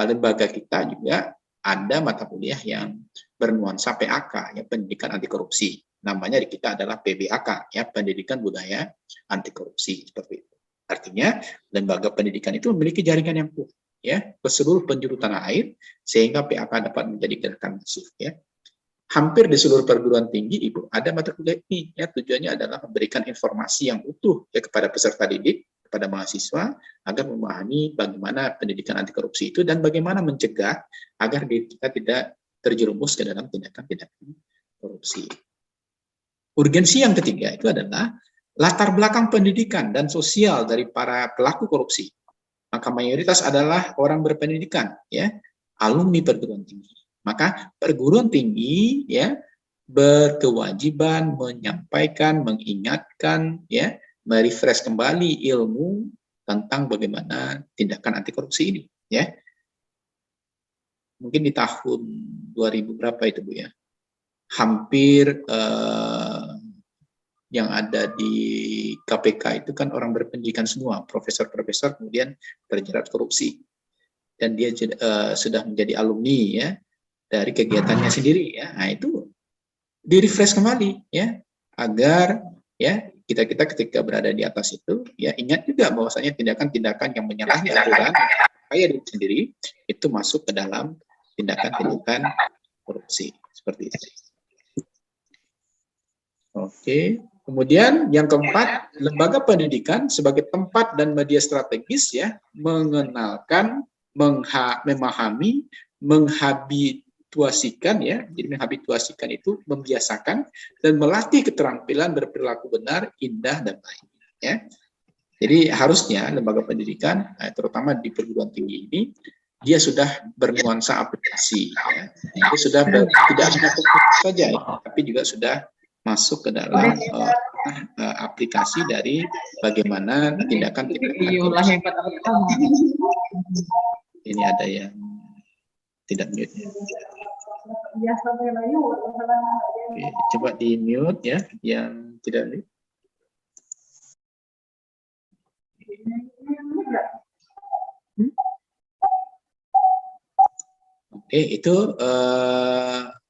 lembaga kita juga ada mata kuliah yang bernuansa PAK, ya, pendidikan anti korupsi. Namanya di kita adalah PBAK, ya, pendidikan budaya anti korupsi, seperti itu. Artinya lembaga pendidikan itu memiliki jaringan yang kuat ya ke seluruh penjuru tanah air sehingga PAK dapat menjadi gerakan masif ya. Hampir di seluruh perguruan tinggi Ibu ada mata kuliah ini ya, tujuannya adalah memberikan informasi yang utuh ya kepada peserta didik, kepada mahasiswa agar memahami bagaimana pendidikan anti korupsi itu dan bagaimana mencegah agar kita tidak terjerumus ke dalam tindakan-tindakan korupsi. Urgensi yang ketiga itu adalah latar belakang pendidikan dan sosial dari para pelaku korupsi. Maka mayoritas adalah orang berpendidikan, ya, alumni perguruan tinggi. Maka perguruan tinggi, ya, berkewajiban menyampaikan, mengingatkan, ya, merefresh kembali ilmu tentang bagaimana tindakan anti korupsi ini, ya. Mungkin di tahun 2000 berapa itu Bu ya, hampir yang ada di KPK itu kan orang berpendidikan semua, profesor-profesor kemudian terjerat korupsi dan dia sudah menjadi alumni ya dari kegiatannya sendiri ya. Nah, itu di-refresh kembali ya agar ya kita ketika berada di atas itu ya ingat juga bahwasanya tindakan-tindakan yang menyalahi aturan kayak diri sendiri itu masuk ke dalam tindakan-tindakan korupsi seperti itu. Oke. Kemudian yang keempat, lembaga pendidikan sebagai tempat dan media strategis ya mengenalkan, memahami, menghabituasikan ya. Jadi menghabituasikan itu membiasakan dan melatih keterampilan berperilaku benar, indah dan baik ya. Jadi harusnya lembaga pendidikan terutama di perguruan tinggi ini dia sudah bernuansa aplikasi ya. Dia sudah tidak hanya fokus saja ya, tapi juga sudah masuk ke dalam aplikasi dari bagaimana tindakan korupsi. Ini ada yang tidak mute. Oke, coba di mute ya, yang tidak mute. Oke, itu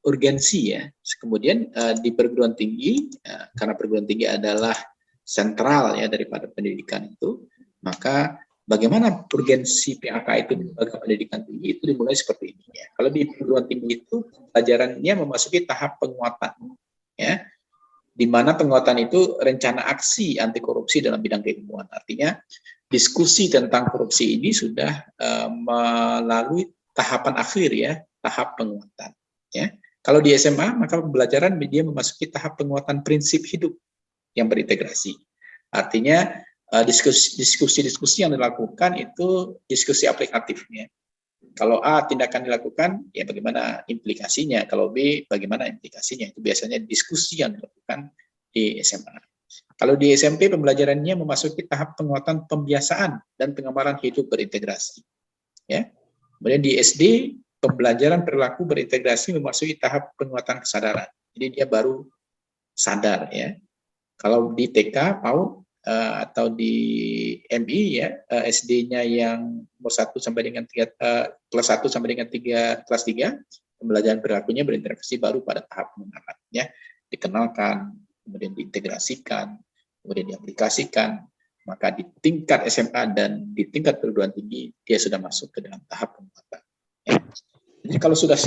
urgensi ya. Kemudian di perguruan tinggi, karena perguruan tinggi adalah sentral ya daripada pendidikan itu, maka bagaimana urgensi PAK itu di lembaga pendidikan tinggi itu dimulai seperti ini ya. Kalau di perguruan tinggi itu pelajarannya memasuki tahap penguatan ya, di mana penguatan itu rencana aksi anti korupsi dalam bidang keilmuan. Artinya diskusi tentang korupsi ini sudah melalui tahapan akhir ya, tahap penguatan ya. Kalau di SMA maka pembelajaran dia memasuki tahap penguatan prinsip hidup yang berintegrasi. Artinya diskusi-diskusi yang dilakukan itu diskusi aplikatifnya. Kalau A tindakan dilakukan, ya bagaimana implikasinya. Kalau B bagaimana implikasinya. Itu biasanya diskusi yang dilakukan di SMA. Kalau di SMP pembelajarannya memasuki tahap penguatan pembiasaan dan pengembangan hidup berintegrasi. Ya. Kemudian di SD pembelajaran perilaku berintegrasi memasuki tahap penguatan kesadaran. Jadi dia baru sadar ya. Kalau di TK, PAUD atau di MI ya, SD-nya yang umur 1 sampai dengan 3 kelas 1 sampai dengan 3 kelas 3, pembelajaran perilakunya berinteraksi baru pada tahap pengenalan ya. Dikenalkan, kemudian diintegrasikan, kemudian diaplikasikan. Maka di tingkat SMA dan di tingkat perguruan tinggi dia sudah masuk ke dalam tahap penguatan. Ya. Jadi kalau sudah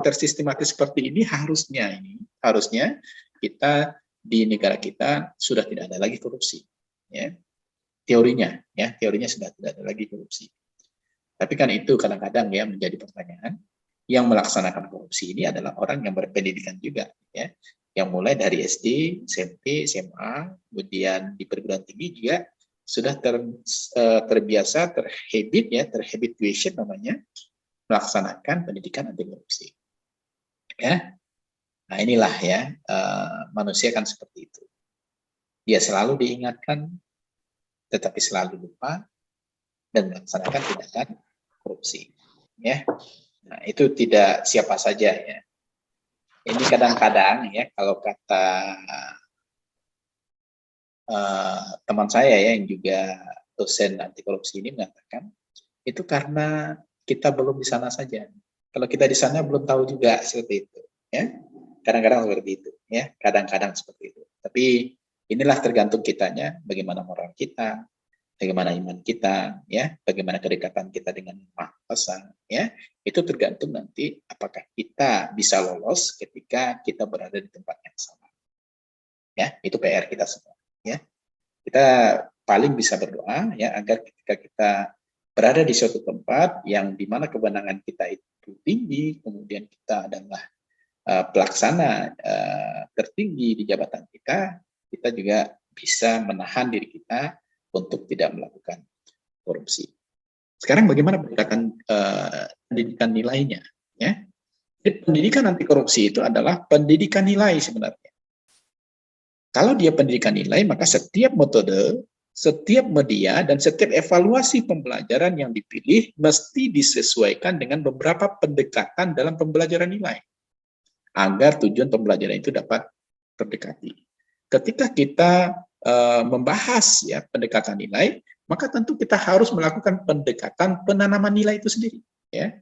tersistematis seperti ini, harusnya kita di negara kita sudah tidak ada lagi korupsi. Ya. Teorinya sudah tidak ada lagi korupsi. Tapi kan itu kadang-kadang ya menjadi pertanyaan. Yang melaksanakan korupsi ini adalah orang yang berpendidikan juga, ya. Yang mulai dari SD, SMP, SMA, kemudian di perguruan tinggi juga sudah terbiasa, terhabituation namanya, melaksanakan pendidikan anti korupsi. Ya, nah inilah ya manusia kan seperti itu. Dia selalu diingatkan, tetapi selalu lupa dan melaksanakan tindakan korupsi. Ya, nah itu tidak siapa saja ya. Ini kadang-kadang ya kalau kata teman saya ya yang juga dosen anti korupsi ini mengatakan itu karena kita belum di sana saja. Kalau kita di sana belum tahu juga seperti itu, ya. Kadang-kadang seperti itu, ya. Kadang-kadang seperti itu. Tapi inilah tergantung kitanya, bagaimana moral kita, bagaimana iman kita, ya, bagaimana kedekatan kita dengan Maha Kuasa, ya. Itu tergantung nanti apakah kita bisa lolos ketika kita berada di tempat yang sama. Ya, itu PR kita semua, ya. Kita paling bisa berdoa ya agar ketika kita berada di suatu tempat yang dimana kewenangan kita itu tinggi, kemudian kita adalah pelaksana tertinggi di jabatan kita juga bisa menahan diri kita untuk tidak melakukan korupsi. Sekarang bagaimana pendidikan nilainya? Ya, jadi pendidikan anti korupsi itu adalah pendidikan nilai sebenarnya. Kalau dia pendidikan nilai, maka setiap metode, setiap media, dan setiap evaluasi pembelajaran yang dipilih mesti disesuaikan dengan beberapa pendekatan dalam pembelajaran nilai agar tujuan pembelajaran itu dapat terdekati. Ketika kita membahas ya pendekatan nilai, maka tentu kita harus melakukan pendekatan penanaman nilai itu sendiri. Ya.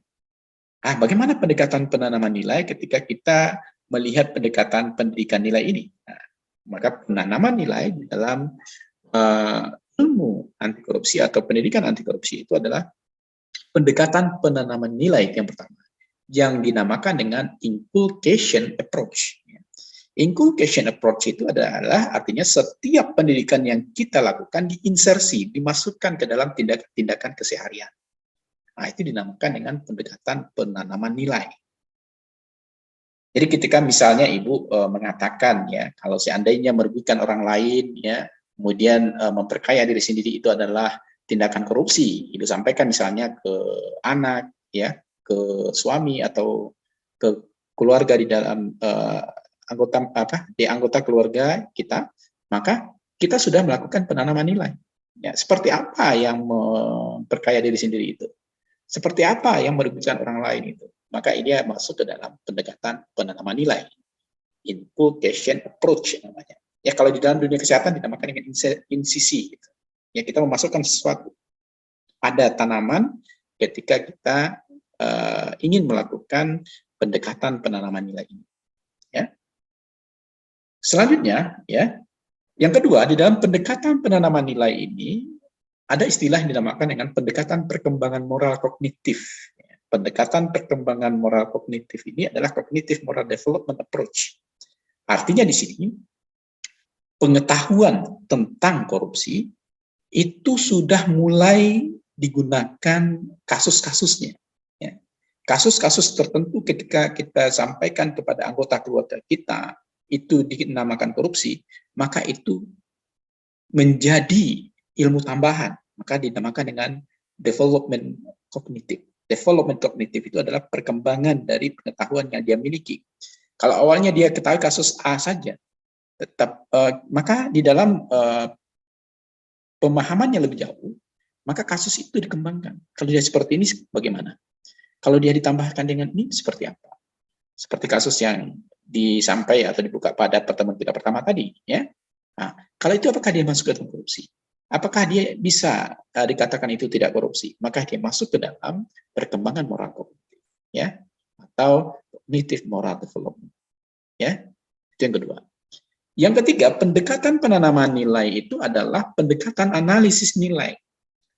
Bagaimana pendekatan penanaman nilai ketika kita melihat pendekatan pendidikan nilai ini? Nah, maka penanaman nilai di dalam ilmu anti korupsi atau pendidikan anti korupsi itu adalah pendekatan penanaman nilai yang pertama, yang dinamakan dengan inculcation approach. Inculcation approach itu adalah artinya setiap pendidikan yang kita lakukan diinsersi, dimasukkan ke dalam tindakan keseharian. Nah, itu dinamakan dengan pendekatan penanaman nilai. Jadi ketika misalnya Ibu mengatakan ya, kalau seandainya merugikan orang lain ya, kemudian memperkaya diri sendiri itu adalah tindakan korupsi, Ibu sampaikan misalnya ke anak ya, ke suami atau ke keluarga di dalam anggota keluarga kita, maka kita sudah melakukan penanaman nilai. Ya, seperti apa yang memperkaya diri sendiri itu? Seperti apa yang merugikan orang lain itu? Maka ini masuk ke dalam pendekatan penanaman nilai. Inculcation approach namanya. Ya, kalau di dalam dunia kesehatan dinamakan dengan insisi. Gitu. Ya, kita memasukkan sesuatu pada tanaman ketika kita ingin melakukan pendekatan penanaman nilai ini. Ya. Selanjutnya, ya, yang kedua, di dalam pendekatan penanaman nilai ini ada istilah yang dinamakan dengan pendekatan perkembangan moral kognitif. Pendekatan perkembangan moral kognitif ini adalah cognitive moral development approach. Artinya di sini pengetahuan tentang korupsi itu sudah mulai digunakan kasus-kasusnya. Ya. Kasus-kasus tertentu ketika kita sampaikan kepada anggota keluarga kita itu dinamakan korupsi, maka itu menjadi ilmu tambahan, maka dinamakan dengan development kognitif. Development kognitif itu adalah perkembangan dari pengetahuan yang dia miliki. Kalau awalnya dia ketahui kasus A saja, tetap maka di dalam pemahamannya lebih jauh, maka kasus itu dikembangkan. Kalau dia seperti ini, bagaimana? Kalau dia ditambahkan dengan ini, seperti apa? Seperti kasus yang disampaikan atau dibuka pada pertemuan kita pertama tadi, ya. Nah, kalau itu apakah dia masuk ke dalam korupsi? Apakah dia bisa dikatakan itu tidak korupsi? Maka dia masuk ke dalam perkembangan moral kognitif, ya, atau cognitive moral development, ya. Itu yang kedua. Yang ketiga, pendekatan penanaman nilai itu adalah pendekatan analisis nilai.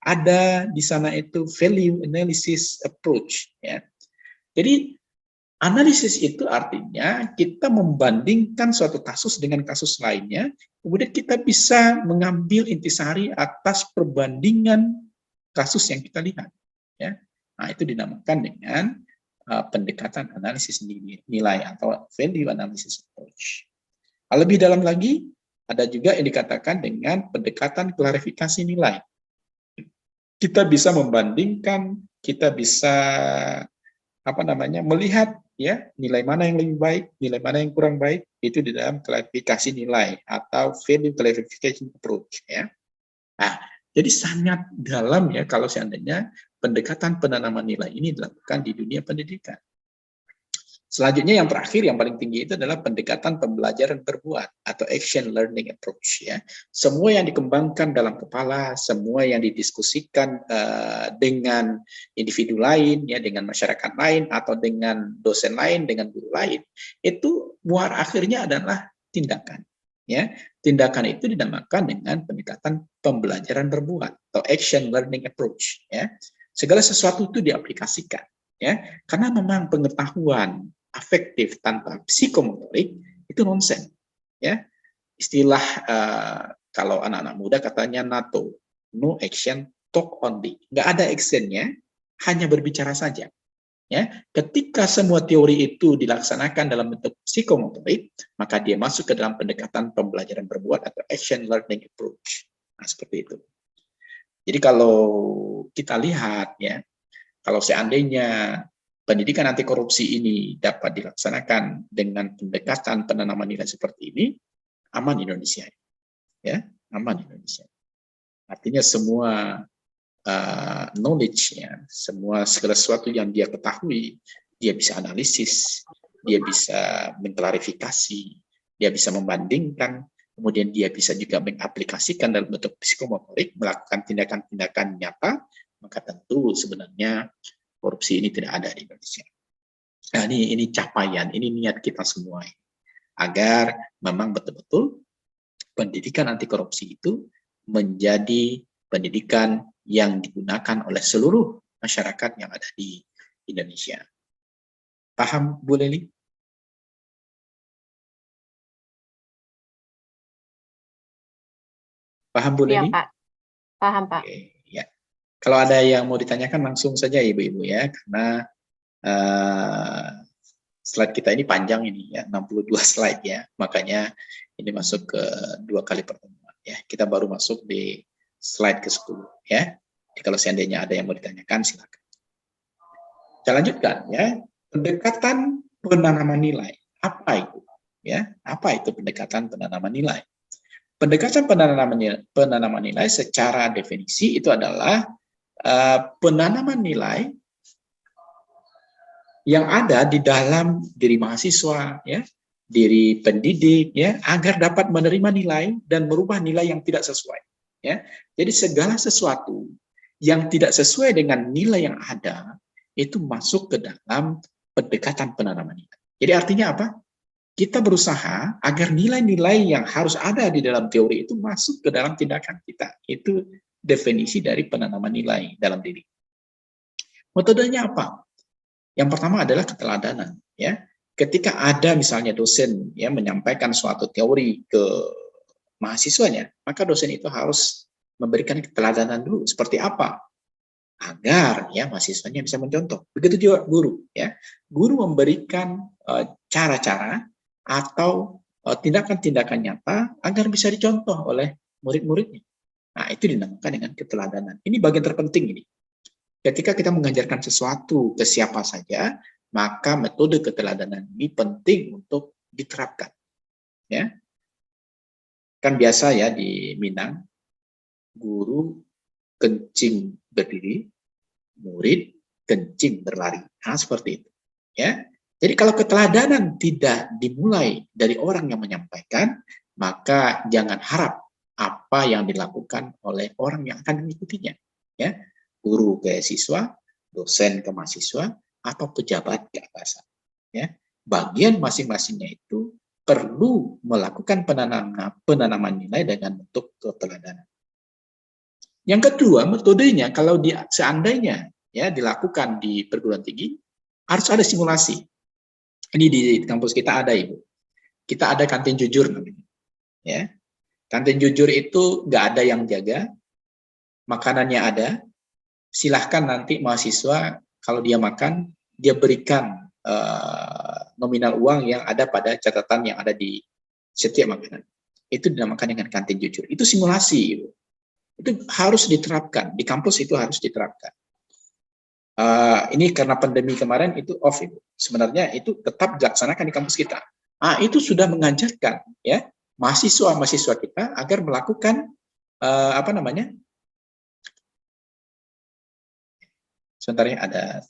Ada di sana itu value analysis approach, ya. Jadi analisis itu artinya kita membandingkan suatu kasus dengan kasus lainnya, kemudian kita bisa mengambil intisari atas perbandingan kasus yang kita lihat. Ya. Nah, itu dinamakan dengan pendekatan analisis nilai atau value analysis approach. Lebih dalam lagi, ada juga yang dikatakan dengan pendekatan klarifikasi nilai. Kita bisa membandingkan, kita bisa melihat ya nilai mana yang lebih baik, nilai mana yang kurang baik, itu di dalam klarifikasi nilai atau value clarification approach, ya. Nah, jadi sangat dalam ya kalau seandainya pendekatan penanaman nilai ini dilakukan di dunia pendidikan. Selanjutnya yang terakhir, yang paling tinggi itu adalah pendekatan pembelajaran berbuat atau action learning approach, ya. Semua yang dikembangkan dalam kepala, semua yang didiskusikan dengan individu lain, ya, dengan masyarakat lain atau dengan dosen lain, dengan guru lain, itu muara akhirnya adalah tindakan, ya. Tindakan itu dinamakan dengan pendekatan pembelajaran berbuat atau action learning approach, ya. Segala sesuatu itu diaplikasikan, ya, karena memang pengetahuan afektif tanpa psikomotorik itu nonsen, ya. Istilah kalau anak-anak muda katanya NATO, no action, talk only. Nggak ada actionnya, hanya berbicara saja. Ya, ketika semua teori itu dilaksanakan dalam bentuk psikomotorik, maka dia masuk ke dalam pendekatan pembelajaran berbuat atau action learning approach. Nah, seperti itu. Jadi kalau kita lihat, ya, kalau seandainya pendidikan anti korupsi ini dapat dilaksanakan dengan pendekatan penanaman nilai seperti ini, aman Indonesia, ya, aman Indonesia. Artinya semua knowledge-nya, segala sesuatu yang dia ketahui, dia bisa analisis, dia bisa mengklarifikasi, dia bisa membandingkan, kemudian dia bisa juga mengaplikasikan dalam bentuk psikomotorik, melakukan tindakan-tindakan nyata, maka tentu sebenarnya korupsi ini tidak ada di Indonesia. Nah, ini capaian, ini niat kita semua, agar memang betul-betul pendidikan anti korupsi itu menjadi pendidikan yang digunakan oleh seluruh masyarakat yang ada di Indonesia. Paham, Bu Leli? Paham, Bu Leli? Iya, Pak. Paham, Pak. Oke, ya. Kalau ada yang mau ditanyakan langsung saja Ibu-ibu, ya, karena slide kita ini panjang ini, ya, 62 slide, ya, makanya ini masuk ke 2 kali pertemuan, ya. Kita baru masuk di slide ke-10, ya. Jadi kalau seandainya ada yang mau ditanyakan, silakan. Kita lanjutkan, ya. Pendekatan penanaman nilai, apa itu? Ya, apa itu pendekatan penanaman nilai? Pendekatan penanaman nilai secara definisi itu adalah penanaman nilai yang ada di dalam diri mahasiswa, ya, diri pendidik, ya, agar dapat menerima nilai dan merubah nilai yang tidak sesuai. Ya, jadi segala sesuatu yang tidak sesuai dengan nilai yang ada itu masuk ke dalam pendekatan penanaman nilai. Jadi artinya apa? Kita berusaha agar nilai-nilai yang harus ada di dalam teori itu masuk ke dalam tindakan kita. Itu definisi dari penanaman nilai dalam diri. Metodenya apa? Yang pertama adalah keteladanan. Ya, ketika ada misalnya dosen ya menyampaikan suatu teori ke mahasiswanya, maka dosen itu harus memberikan keteladanan dulu. Seperti apa? Agar ya mahasiswanya bisa mencontoh. Begitu juga guru. Ya, guru memberikan cara-cara atau tindakan-tindakan nyata agar bisa dicontoh oleh murid-muridnya. Nah, itu dinamakan dengan keteladanan. Ini bagian terpenting ini. Ketika kita mengajarkan sesuatu ke siapa saja, maka metode keteladanan ini penting untuk diterapkan. Ya, kan biasa ya di Minang, guru kencing berdiri, murid kencing berlari. Nah, seperti itu. Ya. Jadi kalau keteladanan tidak dimulai dari orang yang menyampaikan, maka jangan harap apa yang dilakukan oleh orang yang akan mengikutinya. Ya, guru ke siswa, dosen ke mahasiswa, atau pejabat ke atasan. Ya, bagian masing-masingnya itu perlu melakukan penanaman nilai dengan bentuk keteladanan. Yang kedua, metodenya kalau seandainya ya dilakukan di perguruan tinggi, harus ada simulasi. Ini di kampus kita ada, Ibu. Kita ada kantin jujur namanya. Ya. Kantin jujur itu nggak ada yang jaga, makanannya ada. Silahkan nanti mahasiswa kalau dia makan, dia berikan nominal uang yang ada pada catatan yang ada di setiap makanan. Itu dinamakan dengan kantin jujur. Itu simulasi, Ibu. Itu harus diterapkan. Di kampus itu harus diterapkan. Ini karena pandemi kemarin itu off, Ibu. Sebenarnya itu tetap dilaksanakan di kampus kita. Itu sudah mengajarkan ya mahasiswa-mahasiswa kita agar melakukan apa namanya? Sebentar ya, ada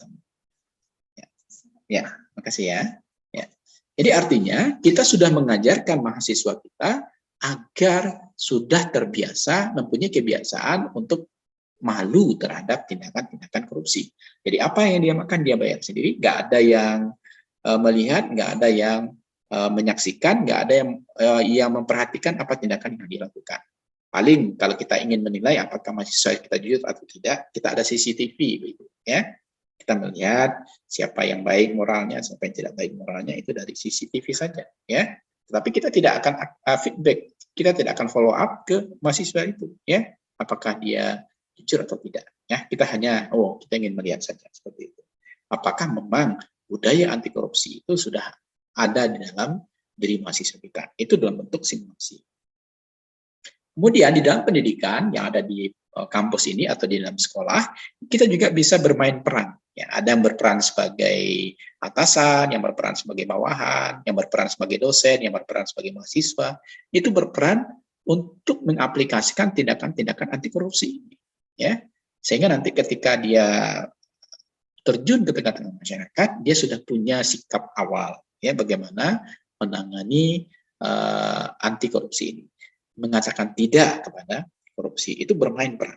ya, makasih ya. Ya. Jadi artinya kita sudah mengajarkan mahasiswa kita agar sudah terbiasa mempunyai kebiasaan untuk malu terhadap tindakan-tindakan korupsi. Jadi apa yang dia makan dia bayar sendiri, nggak ada yang melihat, nggak ada yang menyaksikan, nggak ada yang memperhatikan apa tindakan yang dilakukan. Paling kalau kita ingin menilai apakah mahasiswa kita jujur atau tidak, kita ada CCTV, ya. Kita melihat siapa yang baik moralnya, siapa yang tidak baik moralnya itu dari CCTV saja, ya. Tetapi kita tidak akan feedback, kita tidak akan follow up ke mahasiswa itu, ya. Apakah dia jujur atau tidak, ya. Kita hanya kita ingin melihat saja seperti itu. Apakah memang budaya anti korupsi itu sudah ada di dalam diri mahasiswa kita? Itu dalam bentuk simulasi. Kemudian di dalam pendidikan yang ada di kampus ini atau di dalam sekolah, kita juga bisa bermain peran. Ya, ada yang berperan sebagai atasan, yang berperan sebagai bawahan, yang berperan sebagai dosen, yang berperan sebagai mahasiswa. Itu berperan untuk mengaplikasikan tindakan-tindakan anti korupsi. Ya, sehingga nanti ketika dia terjun ke tengah-tengah masyarakat, dia sudah punya sikap awal, ya, bagaimana menangani anti korupsi ini, mengatakan tidak kepada korupsi, itu bermain peran.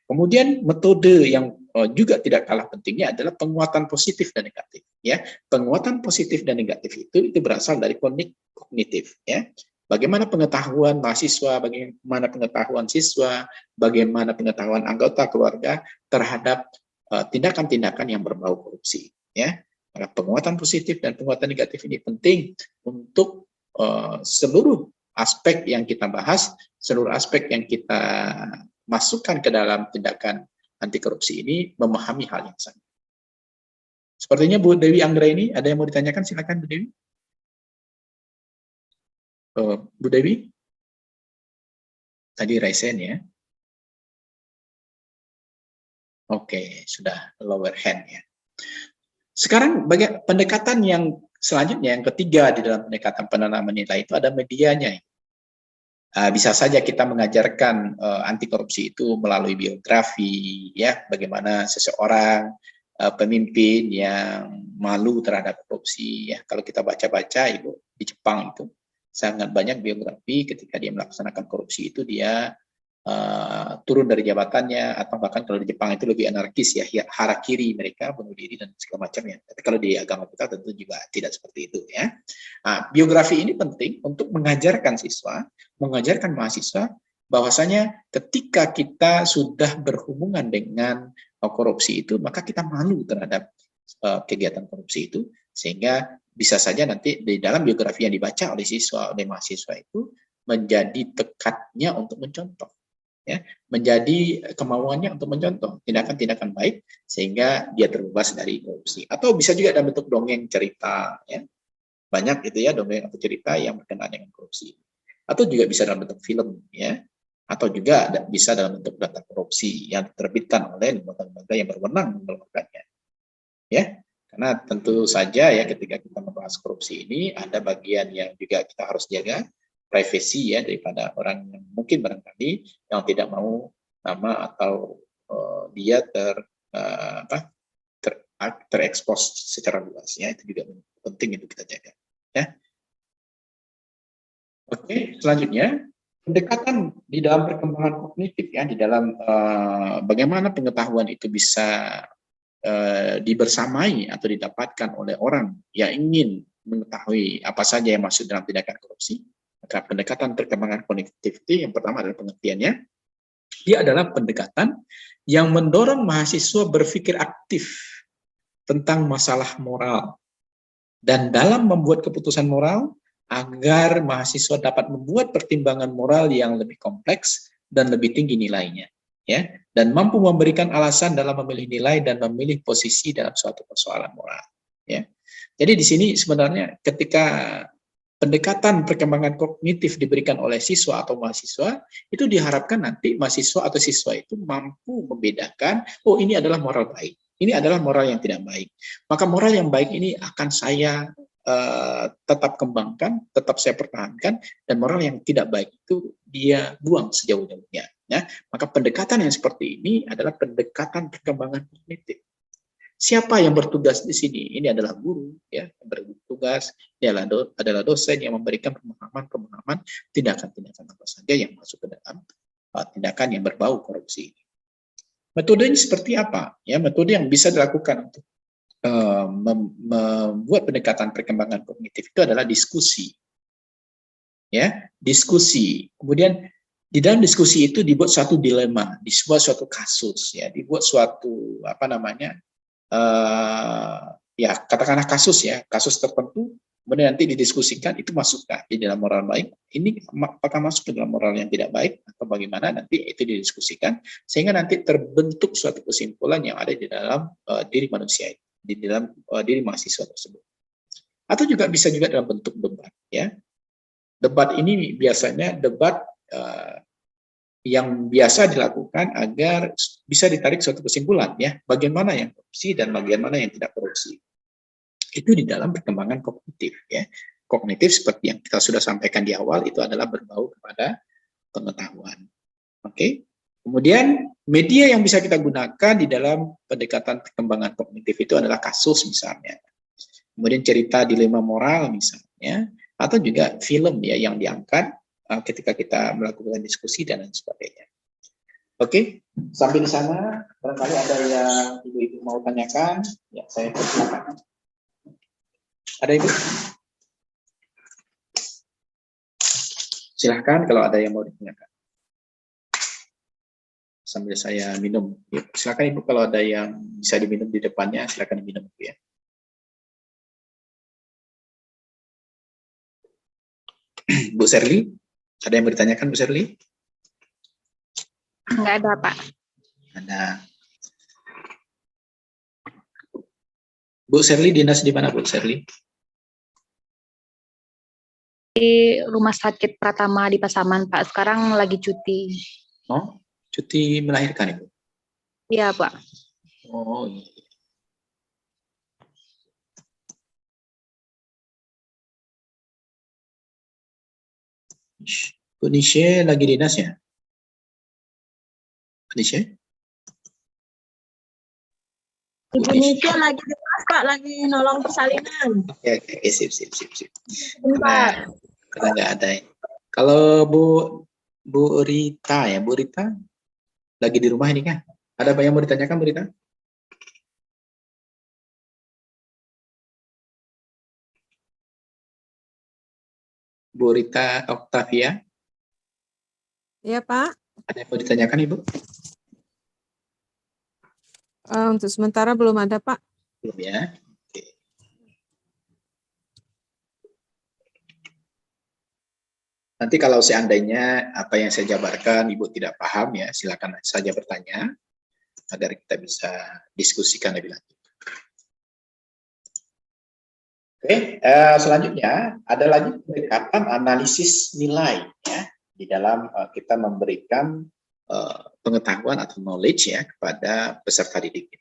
Kemudian metode yang juga tidak kalah pentingnya adalah penguatan positif dan negatif. Ya, penguatan positif dan negatif itu berasal dari kognitif. Ya, bagaimana pengetahuan mahasiswa, bagaimana pengetahuan siswa, bagaimana pengetahuan anggota keluarga terhadap tindakan-tindakan yang berbau korupsi. Ya, penguatan positif dan penguatan negatif ini penting untuk seluruh aspek yang kita bahas, seluruh aspek yang kita masukkan ke dalam tindakan anti korupsi ini memahami hal yang sama. Sepertinya Bu Dewi Anggra ini ada yang mau ditanyakan, silakan Bu Dewi. Bu Dewi, tadi raisen ya. Oke, sudah lower hand ya. Sekarang pendekatan yang selanjutnya yang ketiga di dalam pendekatan penanaman nilai itu ada medianya. Bisa saja kita mengajarkan anti korupsi itu melalui biografi, ya, bagaimana seseorang pemimpin yang malu terhadap korupsi, ya. Kalau kita baca-baca Ibu di Jepang itu sangat banyak biografi ketika dia melaksanakan korupsi itu dia turun dari jabatannya, atau bahkan kalau di Jepang itu lebih anarkis, ya, harakiri, mereka bunuh diri dan segala macamnya. Tapi kalau di agama kita tentu juga tidak seperti itu, ya. Biografi ini penting untuk mengajarkan mahasiswa bahwasanya ketika kita sudah berhubungan dengan korupsi itu, maka kita malu terhadap kegiatan korupsi itu, sehingga bisa saja nanti di dalam biografi yang dibaca oleh mahasiswa itu menjadi tekadnya untuk mencontoh, ya, menjadi kemauannya untuk mencontoh tindakan-tindakan baik sehingga dia terbebas dari korupsi. Atau bisa juga dalam bentuk dongeng cerita, ya, banyak gitu ya dongeng atau cerita yang berkenaan dengan korupsi. Atau juga bisa dalam bentuk film, ya, atau juga bisa dalam bentuk data korupsi yang diterbitkan oleh lembaga-lembaga yang berwenang mengeluarkannya, ya. Karena tentu saja ya ketika kita membahas korupsi ini ada bagian yang juga kita harus jaga, privasi, ya, daripada orang yang mungkin barangkali yang tidak mau nama atau dia terekspos secara luas, ya, itu juga penting itu kita jaga, ya. Oke, selanjutnya pendekatan di dalam perkembangan kognitif, ya, di dalam bagaimana pengetahuan itu bisa dibersamai atau didapatkan oleh orang yang ingin mengetahui apa saja yang masuk dalam tindakan korupsi. Maka pendekatan perkembangan kognitif itu yang pertama adalah pengertiannya, dia adalah pendekatan yang mendorong mahasiswa berpikir aktif tentang masalah moral dan dalam membuat keputusan moral agar mahasiswa dapat membuat pertimbangan moral yang lebih kompleks dan lebih tinggi nilainya, ya, dan mampu memberikan alasan dalam memilih nilai dan memilih posisi dalam suatu persoalan moral, ya. Jadi di sini sebenarnya ketika pendekatan perkembangan kognitif diberikan oleh siswa atau mahasiswa, itu diharapkan nanti mahasiswa atau siswa itu mampu membedakan, oh ini adalah moral baik, ini adalah moral yang tidak baik. Maka moral yang baik ini akan saya tetap kembangkan, tetap saya pertahankan, dan moral yang tidak baik itu dia buang sejauh-jauhnya. Ya. Maka pendekatan yang seperti ini adalah pendekatan perkembangan kognitif. Siapa yang bertugas di sini? Ini adalah guru, ya, yang bertugas, dia adalah dosen yang memberikan pemahaman tindakan-tindakan apa saja yang masuk ke dalam tindakan yang berbau korupsi. Metodenya seperti apa? Ya, metode yang bisa dilakukan untuk membuat pendekatan perkembangan kognitif itu adalah diskusi, ya, diskusi. Kemudian di dalam diskusi itu dibuat suatu dilema, dibuat suatu kasus, ya, dibuat suatu ya katakanlah kasus, ya, kasus tertentu, kemudian nanti didiskusikan itu masukkah di dalam moral baik, ini apakah masuk ke dalam moral yang tidak baik atau bagaimana, nanti itu didiskusikan sehingga nanti terbentuk suatu kesimpulan yang ada di dalam diri manusia itu, di dalam diri mahasiswa tersebut. Atau juga bisa juga dalam bentuk debat, ya. Debat ini biasanya debat yang biasa dilakukan agar bisa ditarik suatu kesimpulan, ya, bagaimana yang korupsi dan bagaimana yang tidak korupsi. Itu di dalam perkembangan kognitif, ya. Kognitif seperti yang kita sudah sampaikan di awal itu adalah berbau kepada pengetahuan. Oke. Kemudian media yang bisa kita gunakan di dalam pendekatan perkembangan kognitif itu adalah kasus misalnya. Kemudian cerita dilema moral misalnya, atau juga film, ya, yang diangkat ketika kita melakukan diskusi dan lain sebagainya. Oke, sampai di sana barangkali ada yang ibu-ibu mau tanyakan, ya, saya persilakan. Ada ibu? Silahkan kalau ada yang mau ditanyakan. Sambil saya minum. Ya, silakan ibu kalau ada yang bisa diminum di depannya, silakan diminum, ya. Bu Serly, ada yang bertanyakan, Bu Serly? Enggak ada, Pak. Ada. Bu Serly dinas di mana, Bu Serly? Di Rumah Sakit Pratama di Pasaman, Pak. Sekarang lagi cuti. Oh, cuti melahirkan, Ibu? Iya, Pak. Oh, iya. Bu Nishe lagi dinas ya? Bu Nishe? Ibu Nisha lagi di kelas, Pak, lagi nolong persalinan. Oke, sip. Bentar. Karena nggak ada. Kalau Bu Rita ya, Bu Rita lagi di rumah ini kan? Ada apa yang mau ditanyakan, Bu Rita? Bu Rita Octavia, Ya Pak, ada yang mau ditanyakan Ibu? untuk sementara belum ada Pak. Belum ya? Oke. Nanti kalau seandainya apa yang saya jabarkan Ibu tidak paham ya, silakan saja bertanya agar kita bisa diskusikan lebih lanjut. Oke, selanjutnya ada lagi pendekatan analisis nilai ya di dalam kita memberikan pengetahuan atau knowledge ya kepada peserta didik.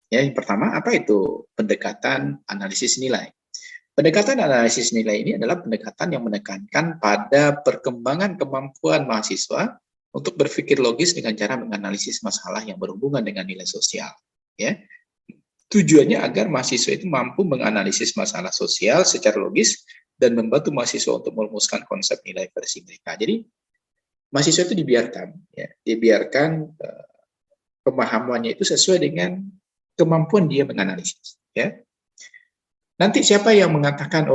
Ya, yang pertama apa itu pendekatan analisis nilai? Pendekatan analisis nilai ini adalah pendekatan yang menekankan pada perkembangan kemampuan mahasiswa untuk berpikir logis dengan cara menganalisis masalah yang berhubungan dengan nilai sosial. Ya, tujuannya agar mahasiswa itu mampu menganalisis masalah sosial secara logis dan membantu mahasiswa untuk merumuskan konsep nilai versi mereka. Jadi mahasiswa itu dibiarkan pemahamannya itu sesuai dengan kemampuan dia menganalisis. Ya. Nanti siapa yang mengatakan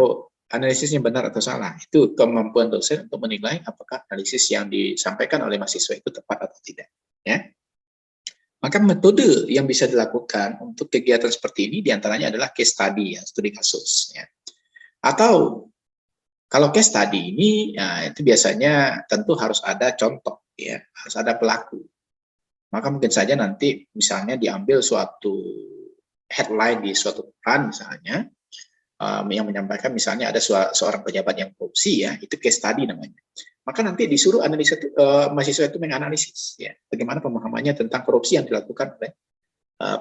analisisnya benar atau salah? Itu kemampuan dosen untuk menilai apakah analisis yang disampaikan oleh mahasiswa itu tepat atau tidak. Ya. Maka metode yang bisa dilakukan untuk kegiatan seperti ini diantaranya adalah case study, ya, studi kasus. Ya. Atau kalau case study ini, ya, itu biasanya tentu harus ada contoh, ya, harus ada pelaku. Maka mungkin saja nanti misalnya diambil suatu headline di suatu koran misalnya, yang menyampaikan misalnya ada seorang pejabat yang korupsi, ya, itu case study namanya. Maka nanti disuruh mahasiswa itu menganalisis, ya, bagaimana pemahamannya tentang korupsi yang dilakukan oleh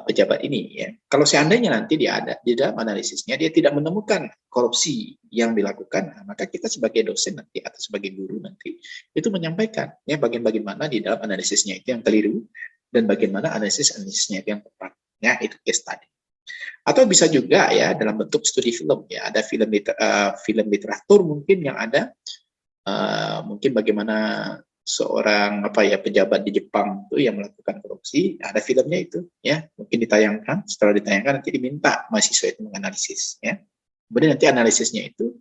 pejabat ini. Ya. Kalau seandainya nanti dia ada di dalam analisisnya dia tidak menemukan korupsi yang dilakukan, maka kita sebagai dosen nanti atau sebagai guru nanti itu menyampaikan ya bagian-bagian mana di dalam analisisnya itu yang keliru dan bagaimana analisisnya itu yang tepat. Ya, itu case study. Atau bisa juga ya dalam bentuk studi film, ya, ada film literatur mungkin yang ada mungkin bagaimana seorang pejabat di Jepang itu yang melakukan korupsi, ada filmnya itu, ya, mungkin ditayangkan. Setelah ditayangkan nanti diminta mahasiswa itu menganalisis, ya. Kemudian nanti analisisnya itu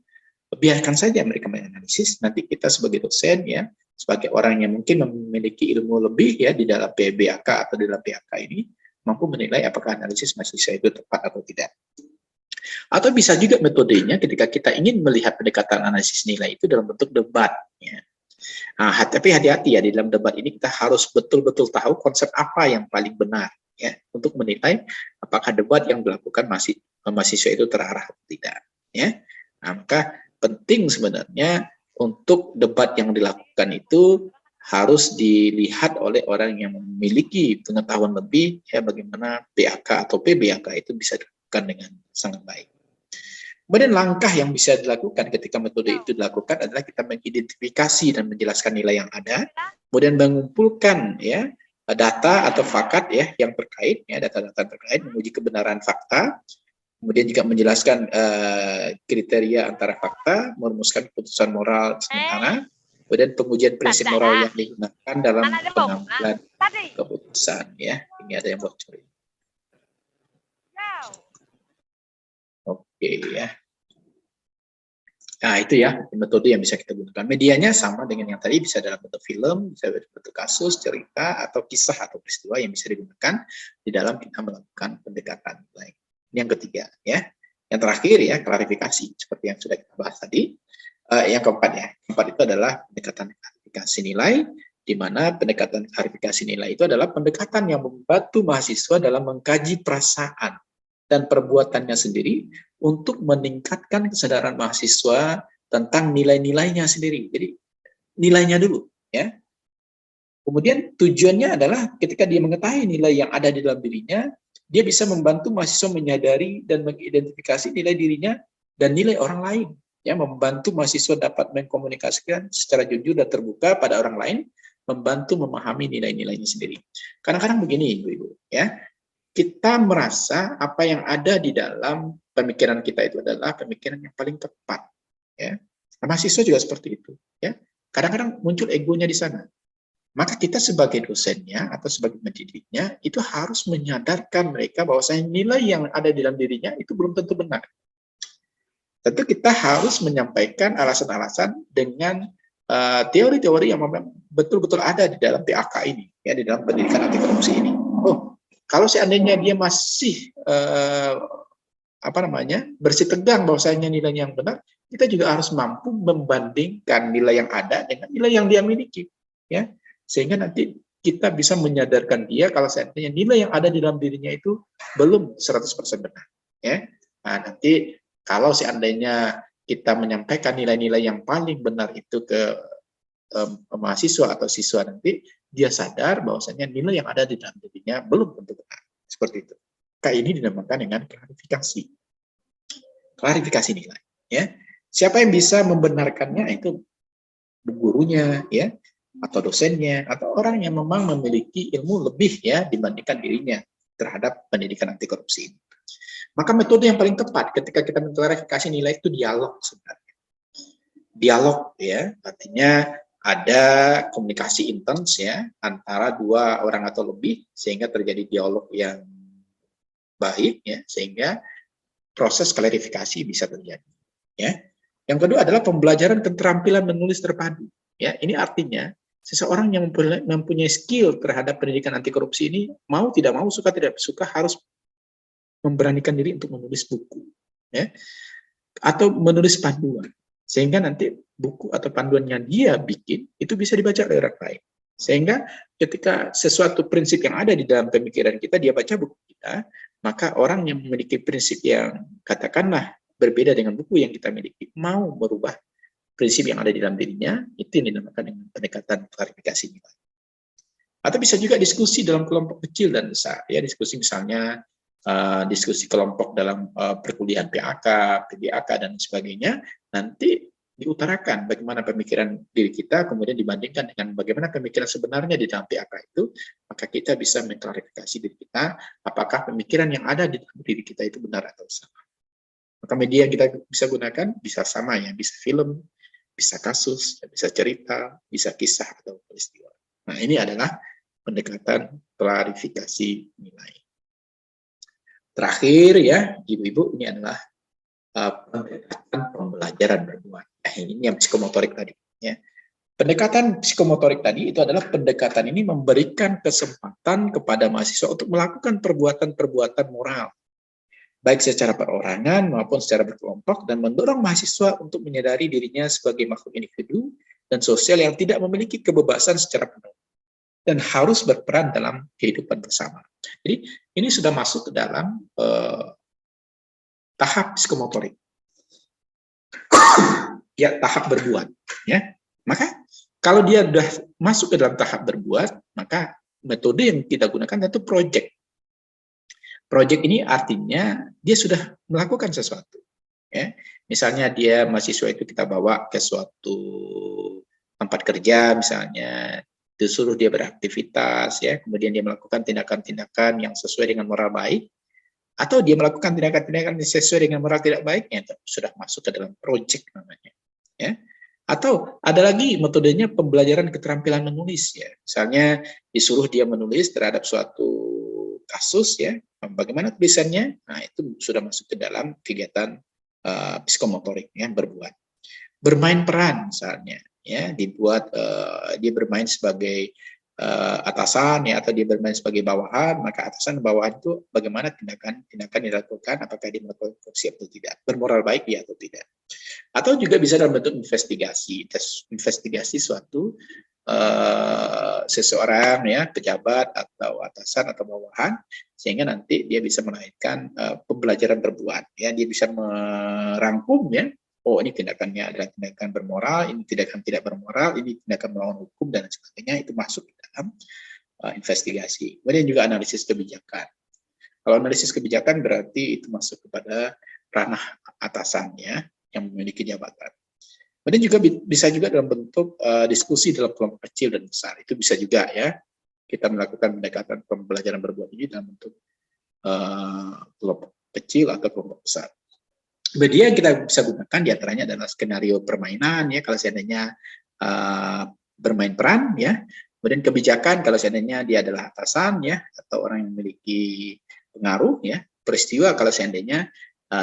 biarkan saja mereka menganalisis. Nanti kita sebagai dosen, ya, sebagai orang yang mungkin memiliki ilmu lebih ya di dalam PBAK atau di dalam PAK ini mampu menilai apakah analisis mahasiswa itu tepat atau tidak. Atau bisa juga metodenya ketika kita ingin melihat pendekatan analisis nilai itu dalam bentuk debat, ya. Nah, tapi hati-hati ya, di dalam debat ini kita harus betul-betul tahu konsep apa yang paling benar ya untuk menilai apakah debat yang dilakukan mahasiswa itu terarah atau tidak, ya. Nah, maka penting sebenarnya untuk debat yang dilakukan itu harus dilihat oleh orang yang memiliki pengetahuan lebih ya bagaimana PAK atau PBAK itu bisa dilakukan dengan sangat baik. Kemudian langkah yang bisa dilakukan ketika metode itu dilakukan adalah kita mengidentifikasi dan menjelaskan nilai yang ada, kemudian mengumpulkan ya data atau fakat ya yang terkait, ya data-data terkait, menguji kebenaran fakta, kemudian juga menjelaskan kriteria antara fakta, merumuskan keputusan moral sementara, kemudian pengujian prinsip moral yang digunakan dalam pengambilan keputusan. Ya, ini ada yang bocor. Oke ya. Nah, itu ya metode yang bisa kita gunakan. Medianya sama dengan yang tadi, bisa dalam bentuk film, bisa dalam bentuk kasus, cerita, atau kisah atau peristiwa yang bisa digunakan di dalam kita melakukan pendekatan nilai. Ini yang ketiga ya. Yang terakhir ya, klarifikasi seperti yang sudah kita bahas tadi. Yang keempat ya. Keempat itu adalah pendekatan klarifikasi nilai, di mana pendekatan klarifikasi nilai itu adalah pendekatan yang membantu mahasiswa dalam mengkaji perasaan dan perbuatannya sendiri untuk meningkatkan kesadaran mahasiswa tentang nilai-nilainya sendiri. Jadi nilainya dulu, ya. Kemudian tujuannya adalah ketika dia mengetahui nilai yang ada di dalam dirinya, dia bisa membantu mahasiswa menyadari dan mengidentifikasi nilai dirinya dan nilai orang lain. ya, membantu mahasiswa dapat mengkomunikasikan secara jujur dan terbuka pada orang lain, membantu memahami nilai-nilainya sendiri. Kadang-kadang begini, Ibu-ibu, ya, kita merasa apa yang ada di dalam pemikiran kita itu adalah pemikiran yang paling tepat, ya. Nah, mahasiswa juga seperti itu, ya. Kadang-kadang muncul egonya di sana. Maka kita sebagai dosennya atau sebagai pendidiknya itu harus menyadarkan mereka bahwasanya nilai yang ada di dalam dirinya itu belum tentu benar. Tentu kita harus menyampaikan alasan-alasan dengan teori-teori yang memang betul-betul ada di dalam PAK ini, ya, di dalam pendidikan anti korupsi ini. Oh, kalau seandainya dia masih bersih tegang bahwasanya nilai yang benar, kita juga harus mampu membandingkan nilai yang ada dengan nilai yang dia miliki, ya, sehingga nanti kita bisa menyadarkan dia kalau seandainya nilai yang ada di dalam dirinya itu belum 100% benar, ya. Nah, nanti kalau seandainya kita menyampaikan nilai-nilai yang paling benar itu ke mahasiswa atau siswa, nanti dia sadar bahwasanya nilai yang ada di dalam dirinya belum tentu benar, seperti itu. Kayak ini dinamakan dengan klarifikasi nilai, ya. Siapa yang bisa membenarkannya itu gurunya, ya, atau dosennya, atau orang yang memang memiliki ilmu lebih, ya, dibandingkan dirinya terhadap pendidikan anti korupsi ini. Maka metode yang paling tepat ketika kita mengklarifikasi nilai itu dialog sebenarnya. Dialog, ya, artinya ada komunikasi intens, ya, antara dua orang atau lebih sehingga terjadi dialog yang baik, ya, sehingga proses klarifikasi bisa terjadi, ya. Yang kedua adalah pembelajaran keterampilan menulis terpadu, ya. Ini artinya seseorang yang mempunyai skill terhadap pendidikan anti korupsi ini mau tidak mau, suka tidak suka harus memberanikan diri untuk menulis buku, ya, atau menulis panduan, sehingga nanti buku atau panduan yang dia bikin itu bisa dibaca oleh orang lain. Sehingga ketika sesuatu prinsip yang ada di dalam pemikiran kita, dia baca buku kita, maka orang yang memiliki prinsip yang katakanlah berbeda dengan buku yang kita miliki, mau merubah prinsip yang ada di dalam dirinya, itu yang dinamakan dengan pendekatan klarifikasi nilai. Atau bisa juga diskusi dalam kelompok kecil dan besar, ya, diskusi misalnya diskusi kelompok dalam perkuliahan PAK, PBAK dan sebagainya, nanti diutarakan bagaimana pemikiran diri kita, kemudian dibandingkan dengan bagaimana pemikiran sebenarnya di dalam PAK itu, maka kita bisa mengklarifikasi diri kita, apakah pemikiran yang ada di dalam diri kita itu benar atau salah. Maka media yang kita bisa gunakan bisa sama, ya, bisa film, bisa kasus, bisa cerita, bisa kisah atau peristiwa. Nah, ini adalah pendekatan klarifikasi nilai. Terakhir, ya, Ibu-ibu, ini adalah pendekatan pembelajaran berbuat. Ini yang psikomotorik tadi, ya. Pendekatan psikomotorik tadi itu adalah pendekatan ini memberikan kesempatan kepada mahasiswa untuk melakukan perbuatan-perbuatan moral, baik secara perorangan maupun secara berkelompok, dan mendorong mahasiswa untuk menyadari dirinya sebagai makhluk individu dan sosial yang tidak memiliki kebebasan secara penuh dan harus berperan dalam kehidupan bersama. Jadi ini sudah masuk ke dalam tahap psikomotorik, ya, tahap berbuat, ya. Maka kalau dia sudah masuk ke dalam tahap berbuat, maka metode yang kita gunakan itu project. Project ini artinya dia sudah melakukan sesuatu, ya. Misalnya dia mahasiswa itu kita bawa ke suatu tempat kerja, misalnya disuruh dia beraktivitas, ya, kemudian dia melakukan tindakan-tindakan yang sesuai dengan moral baik, atau dia melakukan tindakan-tindakan yang sesuai dengan moral tidak baik, ya, sudah masuk ke dalam project namanya, ya. Atau ada lagi metodenya pembelajaran keterampilan menulis, ya. Misalnya disuruh dia menulis terhadap suatu kasus, ya, bagaimana tulisannya, nah itu sudah masuk ke dalam kegiatan psikomotorik, ya, berbuat. Bermain peran misalnya, ya, dibuat dia bermain sebagai atasan, ya, atau dia bermain sebagai bawahan, maka atasan dan bawahan itu bagaimana tindakan yang dilakukan, apakah dia melakukan korupsi atau tidak, bermoral baik dia atau tidak. Atau juga bisa dalam bentuk investigasi suatu seseorang, ya, pejabat atau atasan atau bawahan, sehingga nanti dia bisa melahirkan pembelajaran berbuat, ya, dia bisa merangkum, ya, oh ini tindakannya adalah tindakan bermoral, ini tindakan tidak bermoral, ini tindakan melawan hukum dan sebagainya, itu masuk ke dalam investigasi. Kemudian juga analisis kebijakan. Kalau analisis kebijakan berarti itu masuk kepada ranah atasannya, yang memiliki jabatan. Kemudian juga bisa juga dalam bentuk diskusi dalam kelompok kecil dan besar. Itu bisa juga ya. Kita melakukan pendekatan pembelajaran berbuat ini dalam bentuk kelompok kecil atau kelompok besar. Media yang kita bisa gunakan diantaranya adalah skenario permainan ya, kalau seandainya bermain peran ya. Kemudian kebijakan kalau seandainya dia adalah atasan ya, atau orang yang memiliki pengaruh ya. Peristiwa kalau seandainya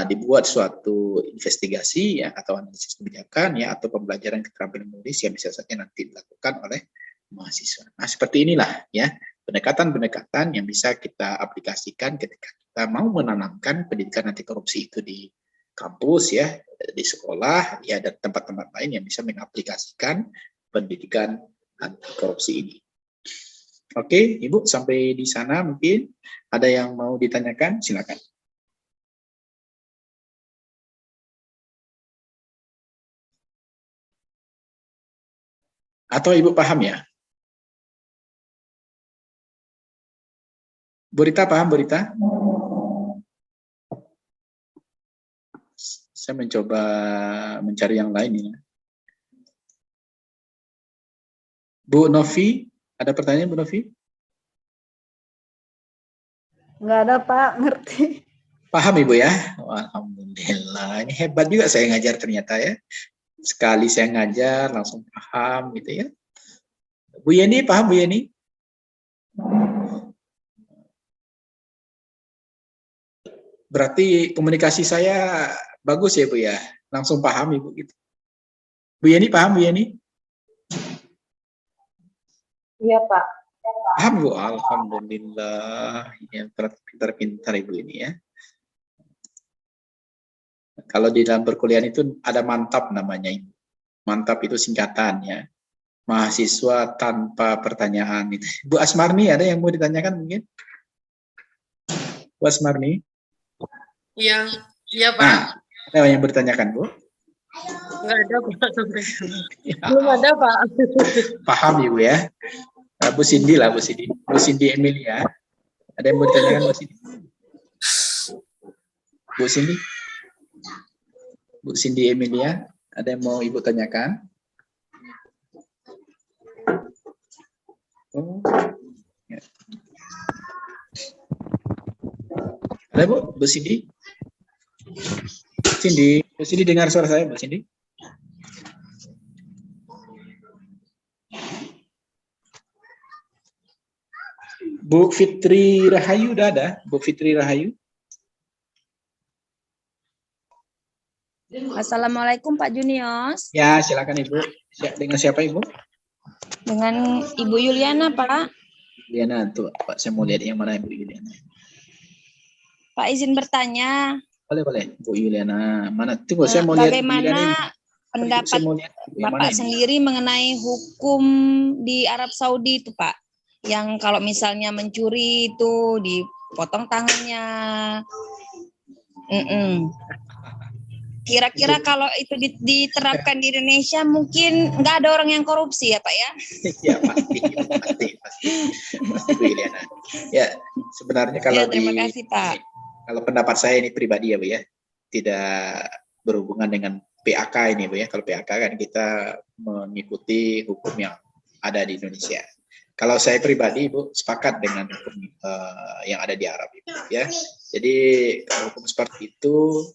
dibuat suatu investigasi ya, atau analisis kebijakan ya, atau pembelajaran keterampilan menulis yang bisa saja nanti dilakukan oleh mahasiswa. Nah, seperti inilah ya pendekatan-pendekatan yang bisa kita aplikasikan ketika kita mau menanamkan pendidikan anti korupsi itu di kampus ya, di sekolah ya, dan tempat-tempat lain yang bisa mengaplikasikan pendidikan anti korupsi ini. Oke, Ibu, sampai di sana mungkin ada yang mau ditanyakan, silakan. Atau Ibu paham ya? Bu Rita paham, Bu Rita? Saya mencoba mencari yang lain ya. Bu Novi, ada pertanyaan Bu Novi? Nggak ada Pak, ngerti. Paham Ibu ya? Alhamdulillah, ini hebat juga saya ngajar ternyata ya. Sekali saya ngajar langsung paham gitu ya. Bu Yeni, paham Bu Yeni? Berarti komunikasi saya bagus ya Bu ya? Langsung paham Ibu gitu. Bu Yeni paham Bu Yeni? Iya Pak. Paham Bu, alhamdulillah. Ya, pintar-pintar Ibu ini ya. Kalau di dalam perkuliahan itu ada mantap namanya Ibu. Mantap itu singkatan ya. Mahasiswa tanpa pertanyaan itu. Bu Asmarni ada yang mau ditanyakan mungkin? Bu Asmarni? Iya, iya Pak. Nah, ada yang bertanyakan Bu? Nggak ada Pak. Belum ada Pak. Paham Ibu ya. Bu Cindy lah, Bu Cindy. Bu Cindy Emilia. Ada yang mau ditanyakan Bu Cindy? Bu Cindy? Bu Cindy Emilia, ada yang mau Ibu tanyakan? Oh, ya. Ada Bu Cindy? Bu Cindy dengar suara saya, Bu Cindy? Bu Fitri Rahayu udah ada? Bu Fitri Rahayu? Assalamualaikum Pak Junios. Ya, silakan Ibu. Dengan siapa Ibu? Dengan Ibu Yuliana Pak. Yuliana, tuh Pak, saya mau lihat yang mana Ibu Yuliana. Pak izin bertanya. Boleh, Bu Yuliana. Mana? Tunggu, saya mau lihat. Bagaimana pendapat Bapak sendiri mengenai hukum di Arab Saudi itu Pak? Yang kalau misalnya mencuri itu dipotong tangannya. Kira-kira kalau itu diterapkan di Indonesia mungkin nggak ada orang yang korupsi ya Pak ya? Ya pasti Bu Yuliana. Ya sebenarnya kalau terima kasih Pak. Kalau pendapat saya ini pribadi ya Bu ya, tidak berhubungan dengan PAK ini Bu ya. Kalau PAK kan kita mengikuti hukum yang ada di Indonesia. Kalau saya pribadi, Bu, sepakat dengan hukum yang ada di Arab itu, ya. Jadi kalau hukum seperti itu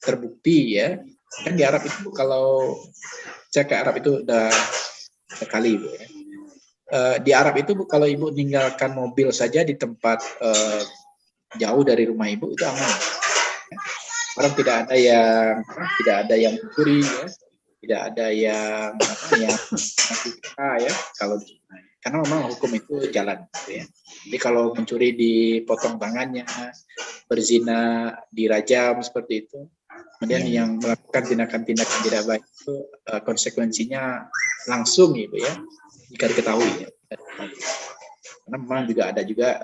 terbukti, ya. Kan di Arab itu kalau saya ke Arab itu udah sekali, Bu. Ya. Di Arab itu, Bu, kalau Ibu meninggalkan mobil saja di tempat jauh dari rumah Ibu itu aman. Orang tidak ada yang mencuri, ya. Tidak ada yang ya kalau karena memang hukum itu jalan ya. Jadi kalau mencuri dipotong tangannya, berzina dirajam seperti itu. Kemudian yang melakukan tindakan-tindakan tidak baik itu konsekuensinya langsung Ibu ya jika diketahui ya. Karena memang juga ada juga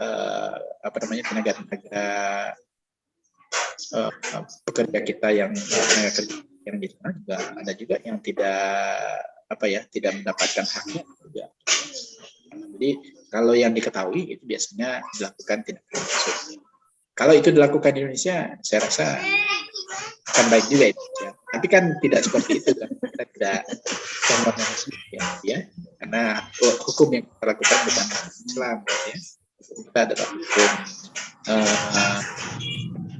tenaga-tenaga pekerja kita yang tenaga kerja yang di sana juga ada juga yang tidak mendapatkan haknya juga. Jadi kalau yang diketahui itu biasanya dilakukan tindakan khusus. Kalau itu dilakukan di Indonesia, saya rasa akan baik juga itu. Ya. Tapi kan tidak seperti itu kan, kita tidak ya, karena hukum yang kita lakukan bukan Islam, ya. Kita adalah hukum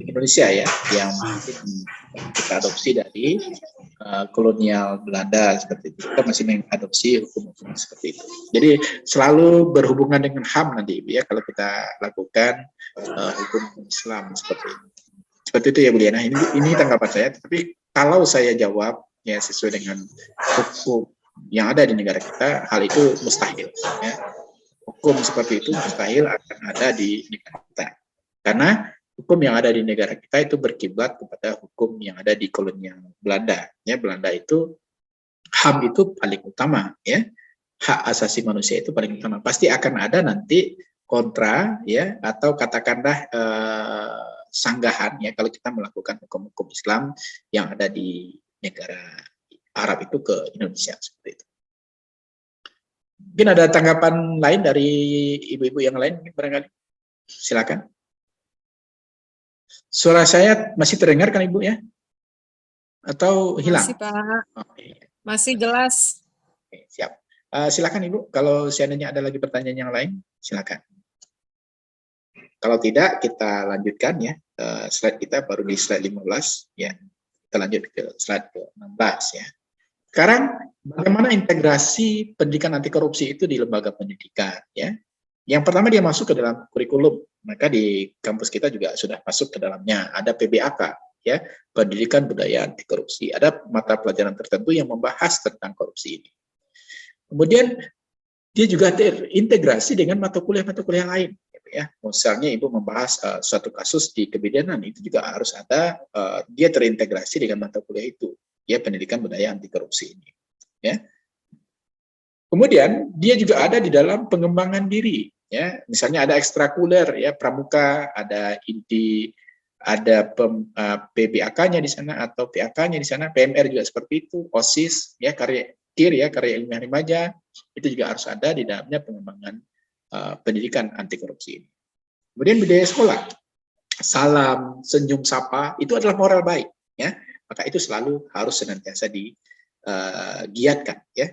Indonesia ya, yang mungkin kita adopsi dari kolonial Belanda seperti itu. Kita masih mengadopsi hukum-hukum seperti itu. Jadi selalu berhubungan dengan HAM nanti ya kalau kita lakukan hukum Islam seperti itu. Seperti itu ya Bu Liana. Ini tanggapan saya. Tapi kalau saya jawab ya sesuai dengan hukum yang ada di negara kita, hal itu mustahil. Ya. Hukum seperti itu mustahil akan ada di negara kita. Karena hukum yang ada di negara kita itu berkiblat kepada hukum yang ada di kolonial Belanda. Ya, Belanda itu HAM itu paling utama, ya. Hak asasi manusia itu paling utama. Pasti akan ada nanti kontra, ya, atau katakanlah sanggahan, ya, kalau kita melakukan hukum-hukum Islam yang ada di negara Arab itu ke Indonesia seperti itu. Mungkin ada tanggapan lain dari ibu-ibu yang lain, barangkali. Silakan. Suara saya masih terdengar kan Ibu ya? Atau hilang? Masih Pak. Oke. Masih jelas. Oke, siap. Silakan Ibu, kalau seandainya ada lagi pertanyaan yang lain, silakan. Kalau tidak, kita lanjutkan ya. Slide kita baru di slide 15 ya. Kita lanjut ke slide ke-16 ya. Sekarang bagaimana integrasi pendidikan anti korupsi itu di lembaga pendidikan ya? Yang pertama dia masuk ke dalam kurikulum, maka di kampus kita juga sudah masuk ke dalamnya. Ada PBAK, ya, Pendidikan Budaya Anti Korupsi. Ada mata pelajaran tertentu yang membahas tentang korupsi ini. Kemudian dia juga terintegrasi dengan mata kuliah lain. Ya, misalnya Ibu membahas suatu kasus di kebidanan, itu juga harus ada dia terintegrasi dengan mata kuliah itu, ya, Pendidikan Budaya Anti Korupsi ini. Ya. Kemudian dia juga ada di dalam pengembangan diri, ya. Misalnya ada ekstrakuler, ya, pramuka, ada inti, ada PBAK-nya di sana atau PAK-nya di sana, PMR juga seperti itu, OSIS, ya, karya KIR, ya, karya ilmiah remaja, itu juga harus ada di dalamnya pengembangan pendidikan anti korupsi ini. Kemudian budaya sekolah, salam, senyum, sapa, itu adalah moral baik, ya. Maka itu selalu harus senantiasa digiatkan, ya.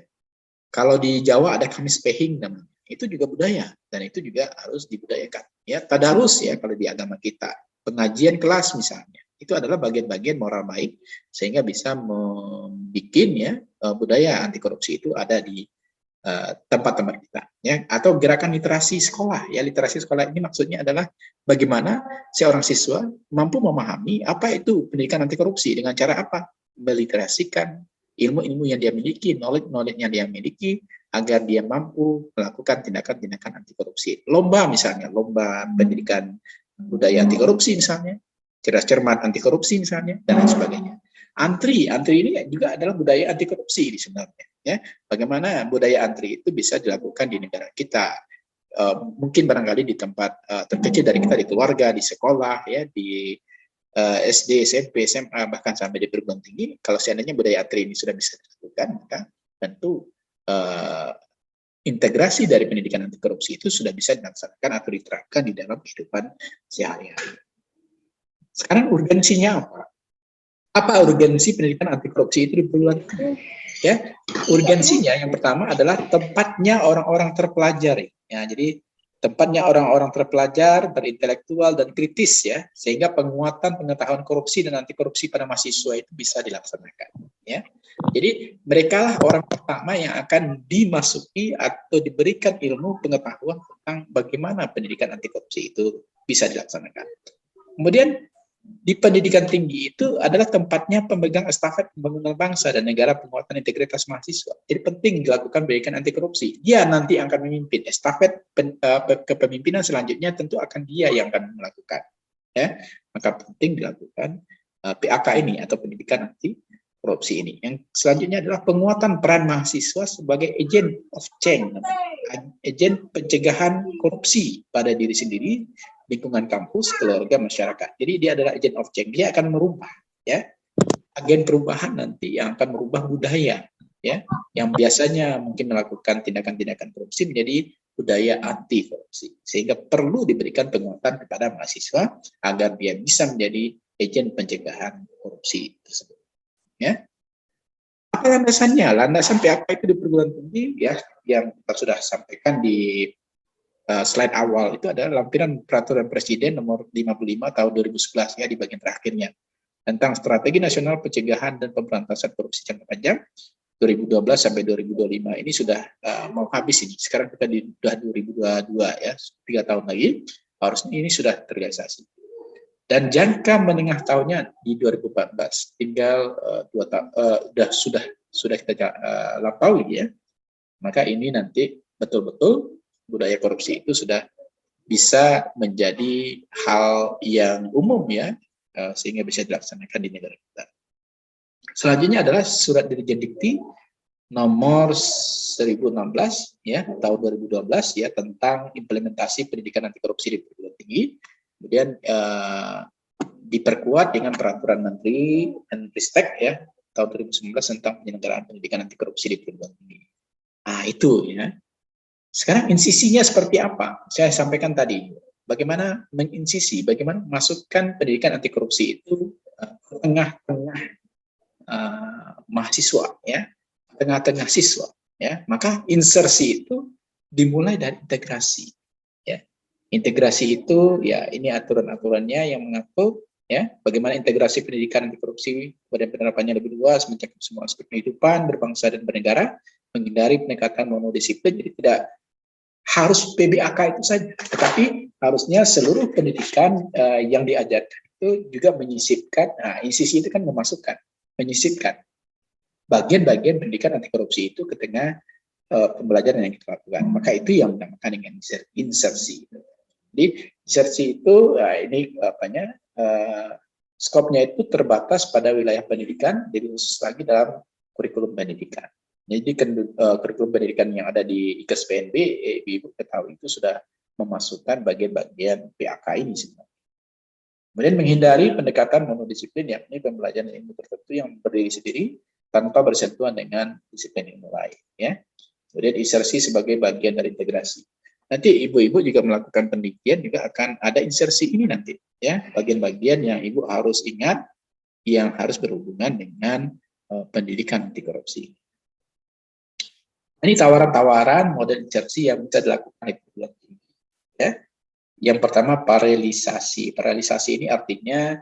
Kalau di Jawa ada kamis pehing namanya, itu juga budaya dan itu juga harus dibudayakan. Ya, tadarus ya kalau di agama kita, pengajian kelas misalnya, itu adalah bagian-bagian moral baik sehingga bisa membuat ya budaya anti korupsi itu ada di tempat-tempat kita. Ya, atau gerakan literasi sekolah. Ya, literasi sekolah ini maksudnya adalah bagaimana seorang siswa mampu memahami apa itu pendidikan anti korupsi dengan cara apa? Meliterasikan ilmu-ilmu yang dia miliki, knowledge yang dia miliki, agar dia mampu melakukan tindakan-tindakan anti korupsi. Lomba misalnya, lomba pendidikan budaya anti korupsi misalnya, cerdas cermat anti korupsi misalnya, dan lain sebagainya. Antri ini juga adalah budaya anti korupsi ini sebenarnya. Ya, bagaimana budaya antri itu bisa dilakukan di negara kita? Mungkin barangkali di tempat terkecil dari kita, di keluarga, di sekolah, ya, di SD, SMP, SMA, bahkan sampai di perguruan tinggi. Kalau seandainya budaya antri ini sudah bisa dilakukan, maka tentu integrasi dari pendidikan anti korupsi itu sudah bisa dilaksanakan atau diterapkan di dalam kehidupan sehari-hari. Sekarang urgensinya apa? Apa urgensi pendidikan anti korupsi itu diperlukan? Ya, urgensinya yang pertama adalah tempatnya orang-orang terpelajar. Ya, jadi tempatnya orang-orang terpelajar, berintelektual dan kritis ya, sehingga penguatan pengetahuan korupsi dan anti korupsi pada mahasiswa itu bisa dilaksanakan. Ya, jadi mereka lah orang pertama yang akan dimasuki atau diberikan ilmu pengetahuan tentang bagaimana pendidikan anti korupsi itu bisa dilaksanakan. Kemudian di pendidikan tinggi itu adalah tempatnya pemegang estafet pembangunan bangsa dan negara penguatan integritas mahasiswa. Jadi penting dilakukan pendidikan anti korupsi. Dia nanti akan memimpin estafet kepemimpinan selanjutnya, tentu akan dia yang akan melakukan. Ya, maka penting dilakukan PAK ini atau pendidikan anti korupsi ini. Yang selanjutnya adalah penguatan peran mahasiswa sebagai agent of change, agent pencegahan korupsi pada diri sendiri, lingkungan kampus, keluarga, masyarakat. Jadi dia adalah agent of change. Dia akan merubah, ya, agen perubahan nanti yang akan merubah budaya, ya, yang biasanya mungkin melakukan tindakan-tindakan korupsi menjadi budaya anti korupsi. Sehingga perlu diberikan penguatan kepada mahasiswa agar dia bisa menjadi agent pencegahan korupsi tersebut. Ya. Apa landasannya? Landasan PAK itu di perguruan tinggi ya yang kita sudah sampaikan di slide awal itu adalah lampiran peraturan Presiden nomor 55 tahun 2011 ya di bagian terakhirnya tentang strategi nasional pencegahan dan pemberantasan korupsi jangka panjang 2012 sampai 2025. Ini sudah mau habis ini. Sekarang kita di 2022 ya, 3 tahun lagi harusnya ini sudah terrealisasi. Dan jangka menengah tahunnya di 2014 tinggal 2 tahun sudah kita lampaui ya. Maka ini nanti betul-betul budaya korupsi itu sudah bisa menjadi hal yang umum ya, sehingga bisa dilaksanakan di negara kita. Selanjutnya adalah Surat Dirjen Dikti nomor 1016 ya tahun 2012 ya tentang implementasi pendidikan anti korupsi di perguruan tinggi. Kemudian diperkuat dengan Peraturan Menteri dan Ristek ya tahun 2019 tentang penyelenggaraan pendidikan anti korupsi di perguruan tinggi. Nah itu ya. Sekarang insisinya seperti apa? Saya sampaikan tadi, bagaimana menginsisi, bagaimana memasukkan pendidikan anti korupsi itu ke tengah-tengah mahasiswa, ya, tengah-tengah siswa, ya. Maka insersi itu dimulai dari integrasi, ya. Integrasi itu, ya, ini aturan-aturannya yang mengatur, ya, bagaimana integrasi pendidikan anti korupsi pada penerapannya lebih luas, mencakup semua aspek kehidupan berbangsa dan bernegara, menghindari pendekatan monodisiplin, jadi tidak harus PBAK itu saja, tetapi harusnya seluruh pendidikan yang diajarkan itu juga menyisipkan, insisi itu kan memasukkan, menyisipkan bagian-bagian pendidikan anti korupsi itu ke tengah pembelajaran yang kita lakukan. Maka itu yang dinamakan dengan insersi. Jadi insersi itu ini apanya? Skopnya itu terbatas pada wilayah pendidikan, jadi khusus lagi dalam kurikulum pendidikan. Jadi kurikulum pendidikan yang ada di IKES PNB, Ibu ketahui itu sudah memasukkan bagian-bagian PAK ini sebenarnya. Kemudian menghindari pendekatan monodisiplin, yakni pembelajaran ilmu tertentu yang berdiri sendiri tanpa bersentuhan dengan disiplin ilmu lain. Ya. Kemudian insersi sebagai bagian dari integrasi. Nanti ibu-ibu juga melakukan penelitian juga akan ada insersi ini nanti, ya, bagian-bagian yang ibu harus ingat yang harus berhubungan dengan pendidikan anti korupsi. Ini tawaran-tawaran model insersi yang bisa dilakukan di perguruan tinggi. Ya. Yang pertama paralelisasi. Paralelisasi ini artinya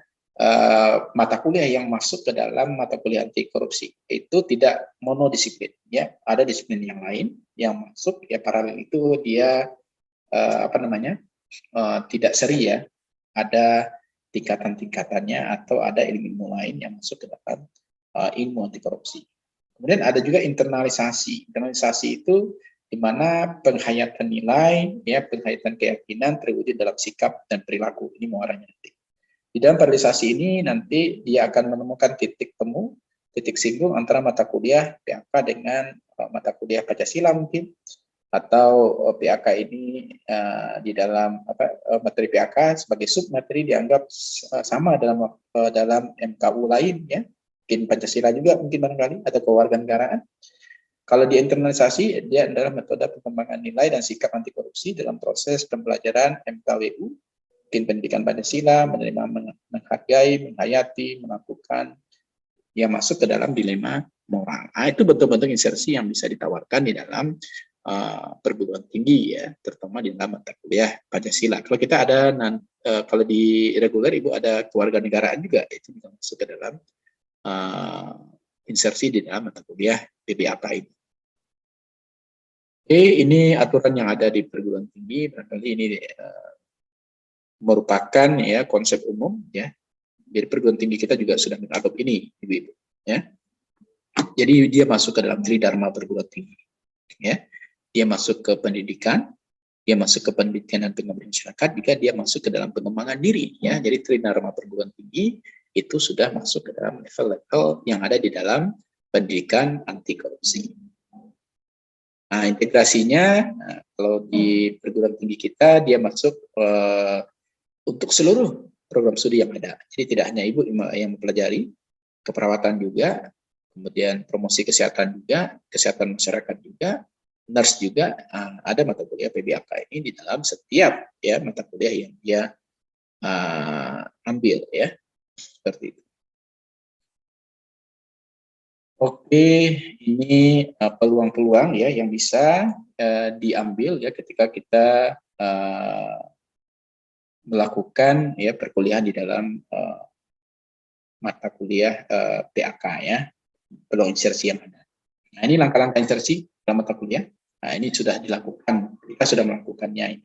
mata kuliah yang masuk ke dalam mata kuliah anti korupsi itu tidak monodisiplin. Ya, ada disiplin yang lain yang masuk. Ya paralel itu dia tidak seri ya. Ada tingkatan-tingkatannya atau ada ilmu lain yang masuk ke dalam ilmu anti korupsi. Kemudian ada juga internalisasi. Internalisasi itu di mana penghayatan nilai, ya, penghayatan keyakinan terwujud dalam sikap dan perilaku. Ini muaranya nanti. Di dalam paralelisasi ini nanti dia akan menemukan titik temu, titik singgung antara mata kuliah PAK dengan mata kuliah Pancasila mungkin, atau PAK ini di dalam materi PAK sebagai submateri dianggap sama dalam MKU lain, ya. Mungkin Pancasila juga mungkin barangkali atau kewarganegaraan. Kalau diinternalisasi, dia adalah metode pengembangan nilai dan sikap anti korupsi dalam proses pembelajaran MKWU, mungkin pendidikan Pancasila, menerima, menghargai, menghayati, melakukan, yang masuk ke dalam dilema moral. Itu bentuk-bentuk insersi yang bisa ditawarkan di dalam perguruan tinggi, ya, terutama di dalam mata kuliah Pancasila. Kalau kita ada, kalau di reguler Ibu ada kewarganegaraan juga, itu bisa masuk ke dalam insersi di dalam mata kuliah PBAK ini. Oke, ini aturan yang ada di perguruan tinggi, barangkali ini merupakan ya konsep umum, ya. Jadi perguruan tinggi kita juga sudah mengadop ini, ibu-ibu, ya. Jadi dia masuk ke dalam tridharma perguruan tinggi, ya. Dia masuk ke pendidikan, dia masuk ke pendidikan dan pengembangan masyarakat, juga dia masuk ke dalam pengembangan diri, ya. Jadi tridharma perguruan tinggi itu sudah masuk ke dalam level-level yang ada di dalam pendidikan anti korupsi. Nah, integrasinya, kalau di perguruan tinggi kita, dia masuk untuk seluruh program studi yang ada. Jadi tidak hanya ibu yang mempelajari, keperawatan juga, kemudian promosi kesehatan juga, kesehatan masyarakat juga, nurse juga, ada mata kuliah PBAK ini di dalam setiap ya mata kuliah yang dia ambil, ya. Seperti itu. Oke, ini peluang-peluang ya yang bisa diambil ya ketika kita melakukan ya perkuliahan di dalam mata kuliah PAK ya, peluang insersi yang ada. Nah, ini langkah-langkah insersi dalam mata kuliah. Nah, ini sudah dilakukan, kita sudah melakukannya.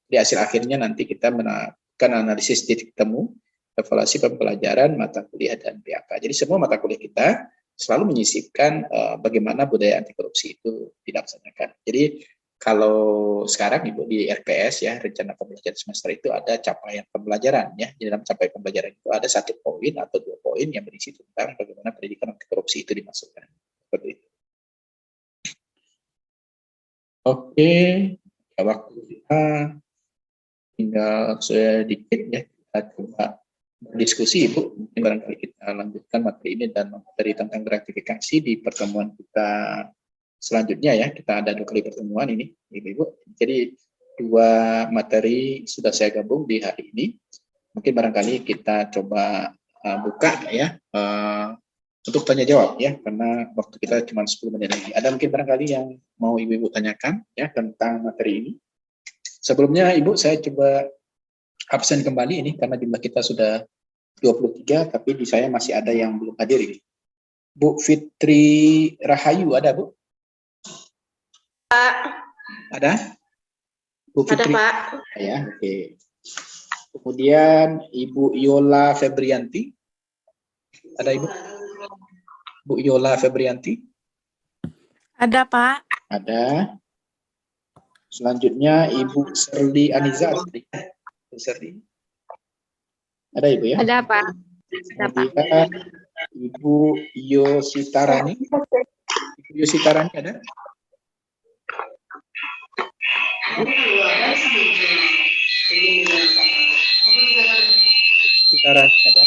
Di hasil akhirnya nanti kita melakukan analisis titik temu, evaluasi pembelajaran mata kuliah dan PAK. Jadi semua mata kuliah kita selalu menyisipkan bagaimana budaya anti korupsi itu dilaksanakan. Jadi kalau sekarang Ibu di RPS ya, rencana pembelajaran semester itu ada capaian pembelajaran ya. Di dalam capaian pembelajaran itu ada 1 poin atau 2 poin yang berisi tentang bagaimana pendidikan anti korupsi itu dimasukkan. Seperti itu. Oke, ya, waktu kita tinggal sedikit ya, kita coba berdiskusi Ibu. Mungkin barangkali kita lanjutkan materi ini dan materi tentang gratifikasi di pertemuan kita selanjutnya ya. Kita ada 2 kali pertemuan ini Ibu. Jadi 2 materi sudah saya gabung di hari ini. Mungkin barangkali kita coba buka ya untuk tanya jawab ya, karena waktu kita cuma 10 menit lagi. Ada mungkin barangkali yang mau Ibu tanyakan ya tentang materi ini. Sebelumnya Ibu saya coba absen kembali ini karena jumlah kita sudah 23, tapi di saya masih ada yang belum hadir ini. Bu Fitri Rahayu ada Bu? Pak. Ada? Bu Fitri? Ada Pak. Ya, oke. Kemudian Ibu Yola Febrianti. Ada Ibu? Bu Yola Febrianti? Ada, Pak. Ada. Selanjutnya Ibu Serli Aniza. Serli. Ada Ibu ya? Ada, Pak. Ada, Pak. Kemudian Ibu Yositarani. Ibu Yositarani ada? Yositarani ada?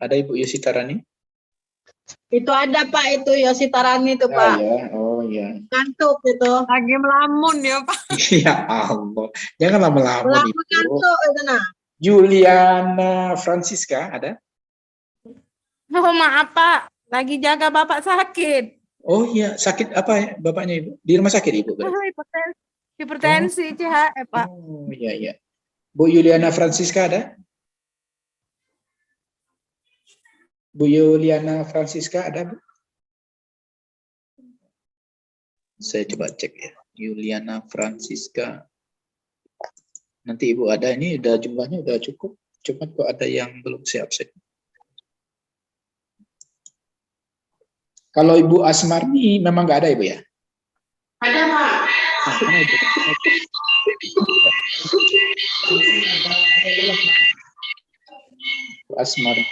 Ada Ibu Yositarani? Itu ada Pak, itu Yositarani itu Ya, Pak. ya. Oh ya. Ngantuk itu. Lagi melamun ya, Pak. Ya Allah. Jangan lama-lama Lama Ibu. ngantuk itu nah. Juliana Francisca ada? Oh, maaf, Pak. Lagi jaga Bapak sakit. Oh iya, sakit apa ya bapaknya Ibu? Di rumah sakit Ibu berarti? Hipertensi, CHE, Pak. Oh iya, iya. Bu Juliana Francisca ada? Bu Juliana Francisca ada, Bu? Saya coba cek ya. Juliana Francisca. Nanti Ibu ada, ini udah jumlahnya udah cukup. Cuma kok ada yang belum saya absen. Kalau Ibu Asmarni memang nggak ada Ibu ya? Ada Pak. Ah, mana Ibu? Bu Asmarni.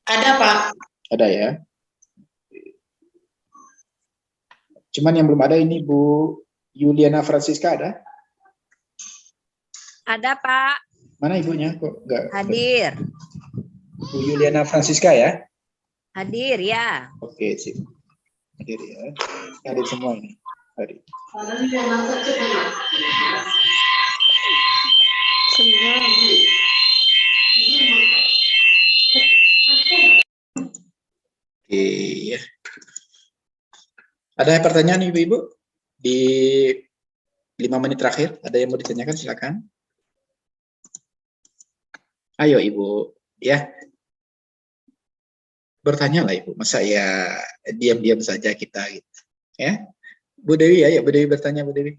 Ada Pak. Ada ya. Cuman yang belum ada ini Bu Juliana Francisca ada? Ada Pak, Mana ibunya kok enggak? hadir. Bu Juliana Francisca ya? Hadir ya. Oke, sip. Hadir ya. Hadir semua ini. Hadir. Oke ya. Ada pertanyaan Ibu-ibu? Di 5 menit terakhir, ada yang mau ditanyakan silakan. Ayo Ibu, ya. Bertanyalah Ibu, masa ya diam-diam saja kita gitu. Ya. Bu Dewi, ayo Bu Dewi bertanya Bu Dewi.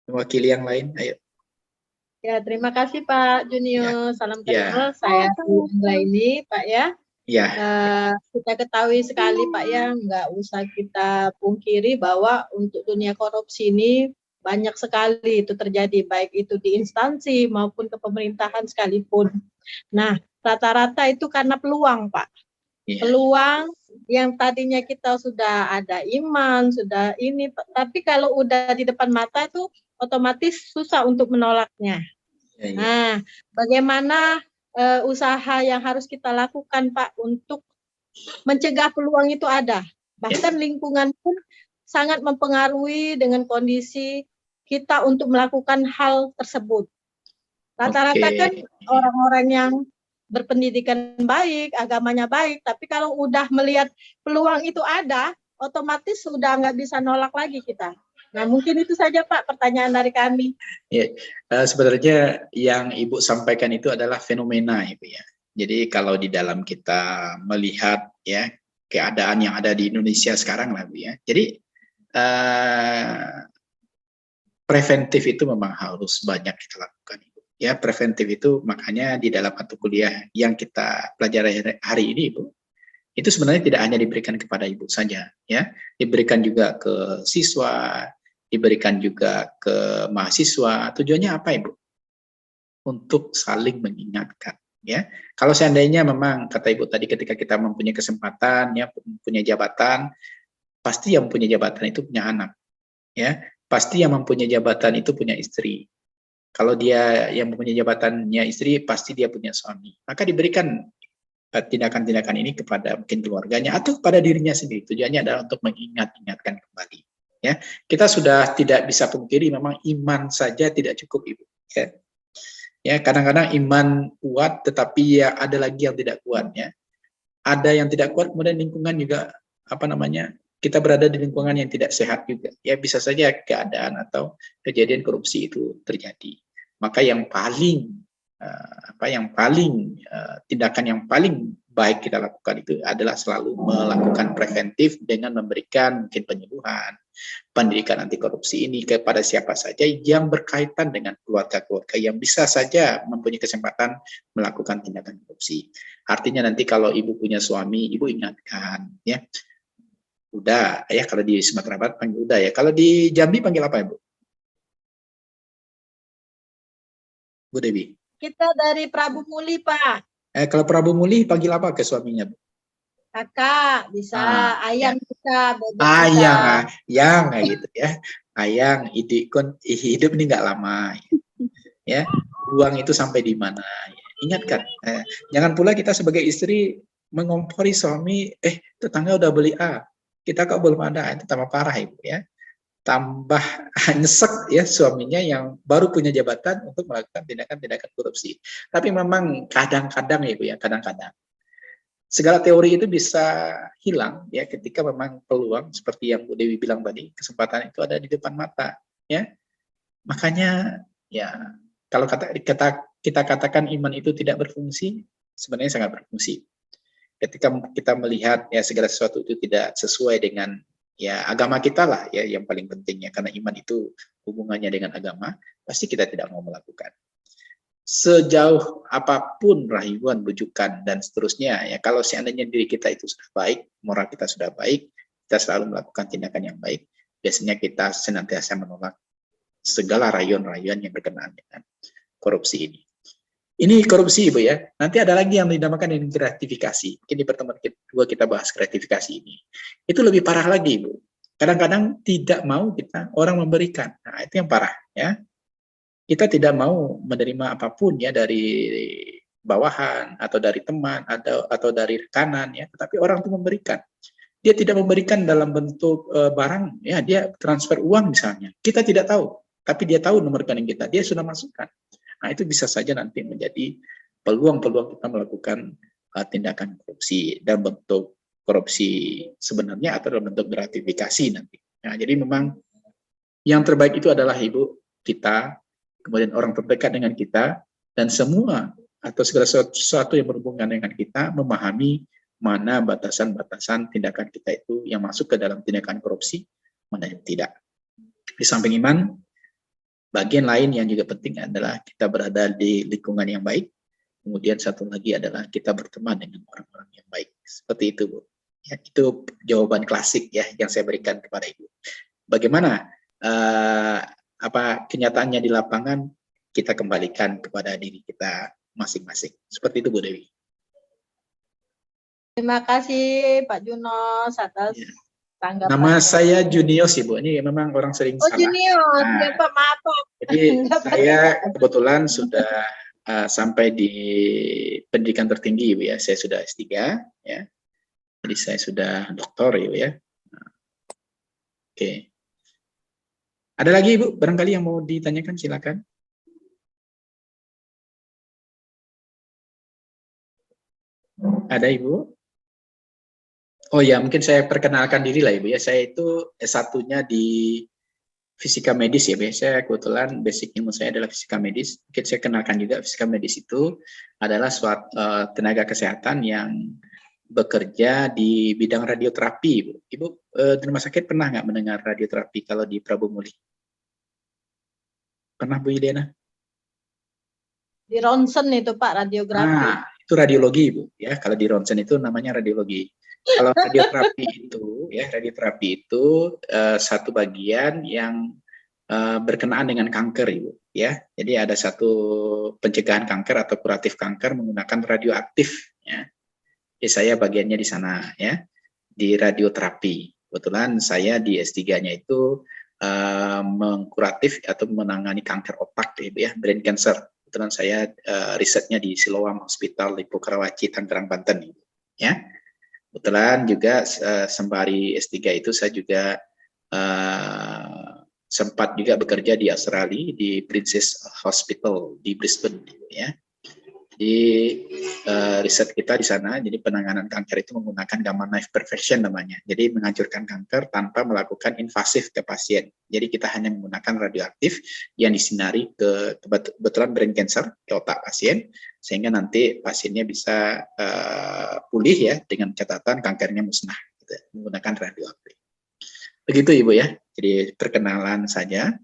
Mewakili yang lain, ayo. Ya, terima kasih Pak Junior. Salam Ya. kenal. Saya Angela ini Pak ya. Ya. Kita ketahui sekali Pak ya, nggak usah kita pungkiri bahwa untuk dunia korupsi ini banyak sekali itu terjadi, baik itu di instansi maupun ke pemerintahan sekalipun. Nah, rata-rata itu karena peluang Pak. Ya. Peluang yang tadinya kita sudah ada iman, sudah ini, tapi kalau udah di depan mata itu otomatis susah untuk menolaknya. Ya, ya. Nah, bagaimana usaha yang harus kita lakukan Pak untuk mencegah peluang itu ada. Bahkan lingkungan pun sangat mempengaruhi dengan kondisi kita untuk melakukan hal tersebut. Rata-rata Oke. kan orang-orang yang berpendidikan baik, agamanya baik, tapi kalau udah melihat peluang itu ada, otomatis sudah nggak bisa nolak lagi kita. Nah, mungkin itu saja Pak pertanyaan dari kami. Ya, sebenarnya yang Ibu sampaikan itu adalah fenomena, Ibu ya. Jadi kalau di dalam kita melihat ya keadaan yang ada di Indonesia sekarang lah, Bu ya. Jadi preventif itu memang harus banyak kita lakukan, Ibu. Ya, preventif itu makanya di dalam mata kuliah yang kita pelajari hari ini, Ibu, itu sebenarnya tidak hanya diberikan kepada Ibu saja, ya, diberikan juga ke siswa, diberikan juga ke mahasiswa. Tujuannya apa, Ibu? Untuk saling mengingatkan, ya. Kalau seandainya memang kata Ibu tadi ketika kita mempunyai kesempatan, ya, mempunyai jabatan, pasti yang mempunyai jabatan itu punya anak, ya. Pasti yang mempunyai jabatan itu punya istri. Kalau dia yang mempunyai jabatannya istri, pasti dia punya suami. Maka diberikan tindakan-tindakan ini kepada mungkin keluarganya atau kepada dirinya sendiri. Tujuannya adalah untuk mengingat-ingatkan kembali. Ya, kita sudah tidak bisa pungkiri memang iman saja tidak cukup, Ibu. Ya, kadang-kadang iman kuat, tetapi ya ada lagi yang tidak kuat. Ya, ada yang tidak kuat, kemudian lingkungan juga kita berada di lingkungan yang tidak sehat juga. Ya, bisa saja keadaan atau kejadian korupsi itu terjadi. Maka yang paling tindakan yang paling baik kita lakukan itu adalah selalu melakukan preventif dengan memberikan mungkin penyuluhan, pendidikan anti korupsi ini kepada siapa saja yang berkaitan dengan keluarga-keluarga yang bisa saja mempunyai kesempatan melakukan tindakan korupsi. Artinya nanti kalau Ibu punya suami, Ibu ingatkan, ya. Udah, ya, kalau di Sumatera Barat panggil udah ya. Kalau di Jambi panggil apa, Ibu? Bu Dewi. Kita dari Prabu Muli, Pak. Kalau Prabu Muli panggil apa ke suaminya, Bu? Kakak bisa, ayang bisa, bebek ayang, yang gitu ya. Ayang, hidup ini nggak lama. Ya, uang itu sampai di mana? Ya. Ingatkan, jangan pula kita sebagai istri mengompori suami, tetangga udah beli A, kita kok belum ada, itu tambah parah, Ibu ya. Tambah nyesek ya suaminya yang baru punya jabatan untuk melakukan tindakan-tindakan korupsi. Tapi memang kadang-kadang, Ibu ya, kadang-kadang segala teori itu bisa hilang ya ketika memang peluang seperti yang Bu Dewi bilang tadi, kesempatan itu ada di depan mata ya. Makanya ya kalau kita katakan iman itu tidak berfungsi, sebenarnya sangat berfungsi. Ketika kita melihat ya segala sesuatu itu tidak sesuai dengan ya agama kita lah ya yang paling penting ya, karena iman itu hubungannya dengan agama, pasti kita tidak mau melakukan. Sejauh apapun rayuan, bujukan dan seterusnya ya, kalau seandainya diri kita itu sudah baik, moral kita sudah baik, kita selalu melakukan tindakan yang baik, biasanya kita senantiasa menolak segala rayuan-rayuan yang berkenaan dengan korupsi ini. Ini korupsi, Ibu ya. Nanti ada lagi yang dinamakan dengan gratifikasi. Mungkin di pertemuan kedua kita bahas gratifikasi ini. Itu lebih parah lagi, Ibu. Kadang-kadang tidak mau kita orang memberikan. Nah, itu yang parah ya. Kita tidak mau menerima apapun ya dari bawahan atau dari teman atau dari rekanan ya, tetapi orang itu memberikan. Dia tidak memberikan dalam bentuk barang ya, dia transfer uang misalnya. Kita tidak tahu, tapi dia tahu nomor rekening kita, dia sudah masukkan. Nah, itu bisa saja nanti menjadi peluang-peluang kita melakukan tindakan korupsi dalam bentuk korupsi sebenarnya atau dalam bentuk gratifikasi nanti. Nah, jadi memang yang terbaik itu adalah Ibu, kita, kemudian orang terdekat dengan kita, dan semua atau segala sesuatu yang berhubungan dengan kita memahami mana batasan-batasan tindakan kita itu yang masuk ke dalam tindakan korupsi, mana yang tidak. Di samping iman, bagian lain yang juga penting adalah kita berada di lingkungan yang baik. Kemudian satu lagi adalah kita berteman dengan orang-orang yang baik. Seperti itu, Bu. Ya, itu jawaban klasik ya yang saya berikan kepada Ibu. Bagaimana kenyataannya di lapangan, kita kembalikan kepada diri kita masing-masing. Seperti itu, Bu Dewi. Terima kasih Pak Junos atas tanggapan. Nama saya Junios, Ibu. Ini memang orang sering salah. Junios, ya Pak, maaf Pak. Jadi saya kebetulan sudah sampai di pendidikan tertinggi, Ibu ya. Saya sudah S3 ya. Jadi saya sudah doktor, Ibu ya. Oke. Ada lagi, Ibu? Barangkali yang mau ditanyakan, silakan. Ada Ibu? Oh ya, mungkin saya perkenalkan diri lah Ibu ya. Saya itu S1-nya di fisika medis ya, saya kebetulan basic ilmu saya adalah fisika medis. Mungkin saya kenalkan juga fisika medis itu adalah suatu tenaga kesehatan yang bekerja di bidang radioterapi. Ibu, di rumah sakit pernah nggak mendengar radioterapi kalau di Prabu Muli? Pernah Bu Yudena? Di ronsen itu Pak, radiografi. Itu radiologi Ibu ya. Kalau di ronsen itu namanya radiologi. Kalau radioterapi itu satu bagian yang berkenaan dengan kanker, Ibu, ya. Jadi ada satu pencegahan kanker atau kuratif kanker menggunakan radioaktif, ya. Jadi saya bagiannya di sana, ya, di radioterapi. Kebetulan saya di S3-nya itu mengkuratif atau menangani kanker otak, ya, brain cancer. Kebetulan saya risetnya di Siloam Hospital Lipo Karawaci, Tangerang, Banten, Ibu, ya. Kebetulan juga sembari S3 itu saya juga sempat juga bekerja di Australia di Princess Hospital di Brisbane, ya. Di riset kita di sana, jadi penanganan kanker itu menggunakan gamma knife perfection namanya. Jadi menghancurkan kanker tanpa melakukan invasif ke pasien. Jadi kita hanya menggunakan radioaktif yang disinari ke kebetulan brain cancer ke otak pasien, sehingga nanti pasiennya bisa pulih ya dengan catatan kankernya musnah, gitu, menggunakan radioaktif. Begitu Ibu ya. Jadi perkenalan saja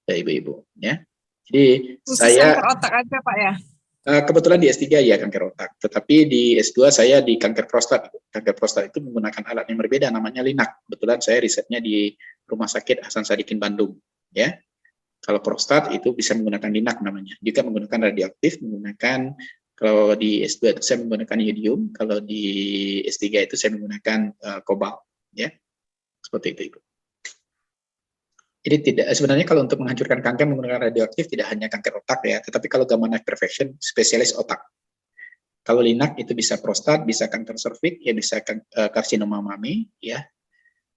ya Ibu-ibu ya. Jadi Khusus saya kanker otak aja Pak ya. Kebetulan di S3 ya kanker otak, tetapi di S2 saya di kanker prostat. Kanker prostat itu menggunakan alat yang berbeda, namanya Linac. Kebetulan saya risetnya di Rumah Sakit Hasan Sadikin Bandung, ya. Kalau prostat itu bisa menggunakan Linac namanya. Juga menggunakan radioaktif, menggunakan kalau di S2 itu saya menggunakan yodium, kalau di S3 itu saya menggunakan kobalt, ya. Seperti itu, Ibu. Jadi tidak, sebenarnya kalau untuk menghancurkan kanker menggunakan radioaktif tidak hanya kanker otak ya, tetapi kalau gamma knife perfection spesialis otak. Kalau Linac itu bisa prostat, bisa kanker serviks, ya bisa karsinoma mami, ya,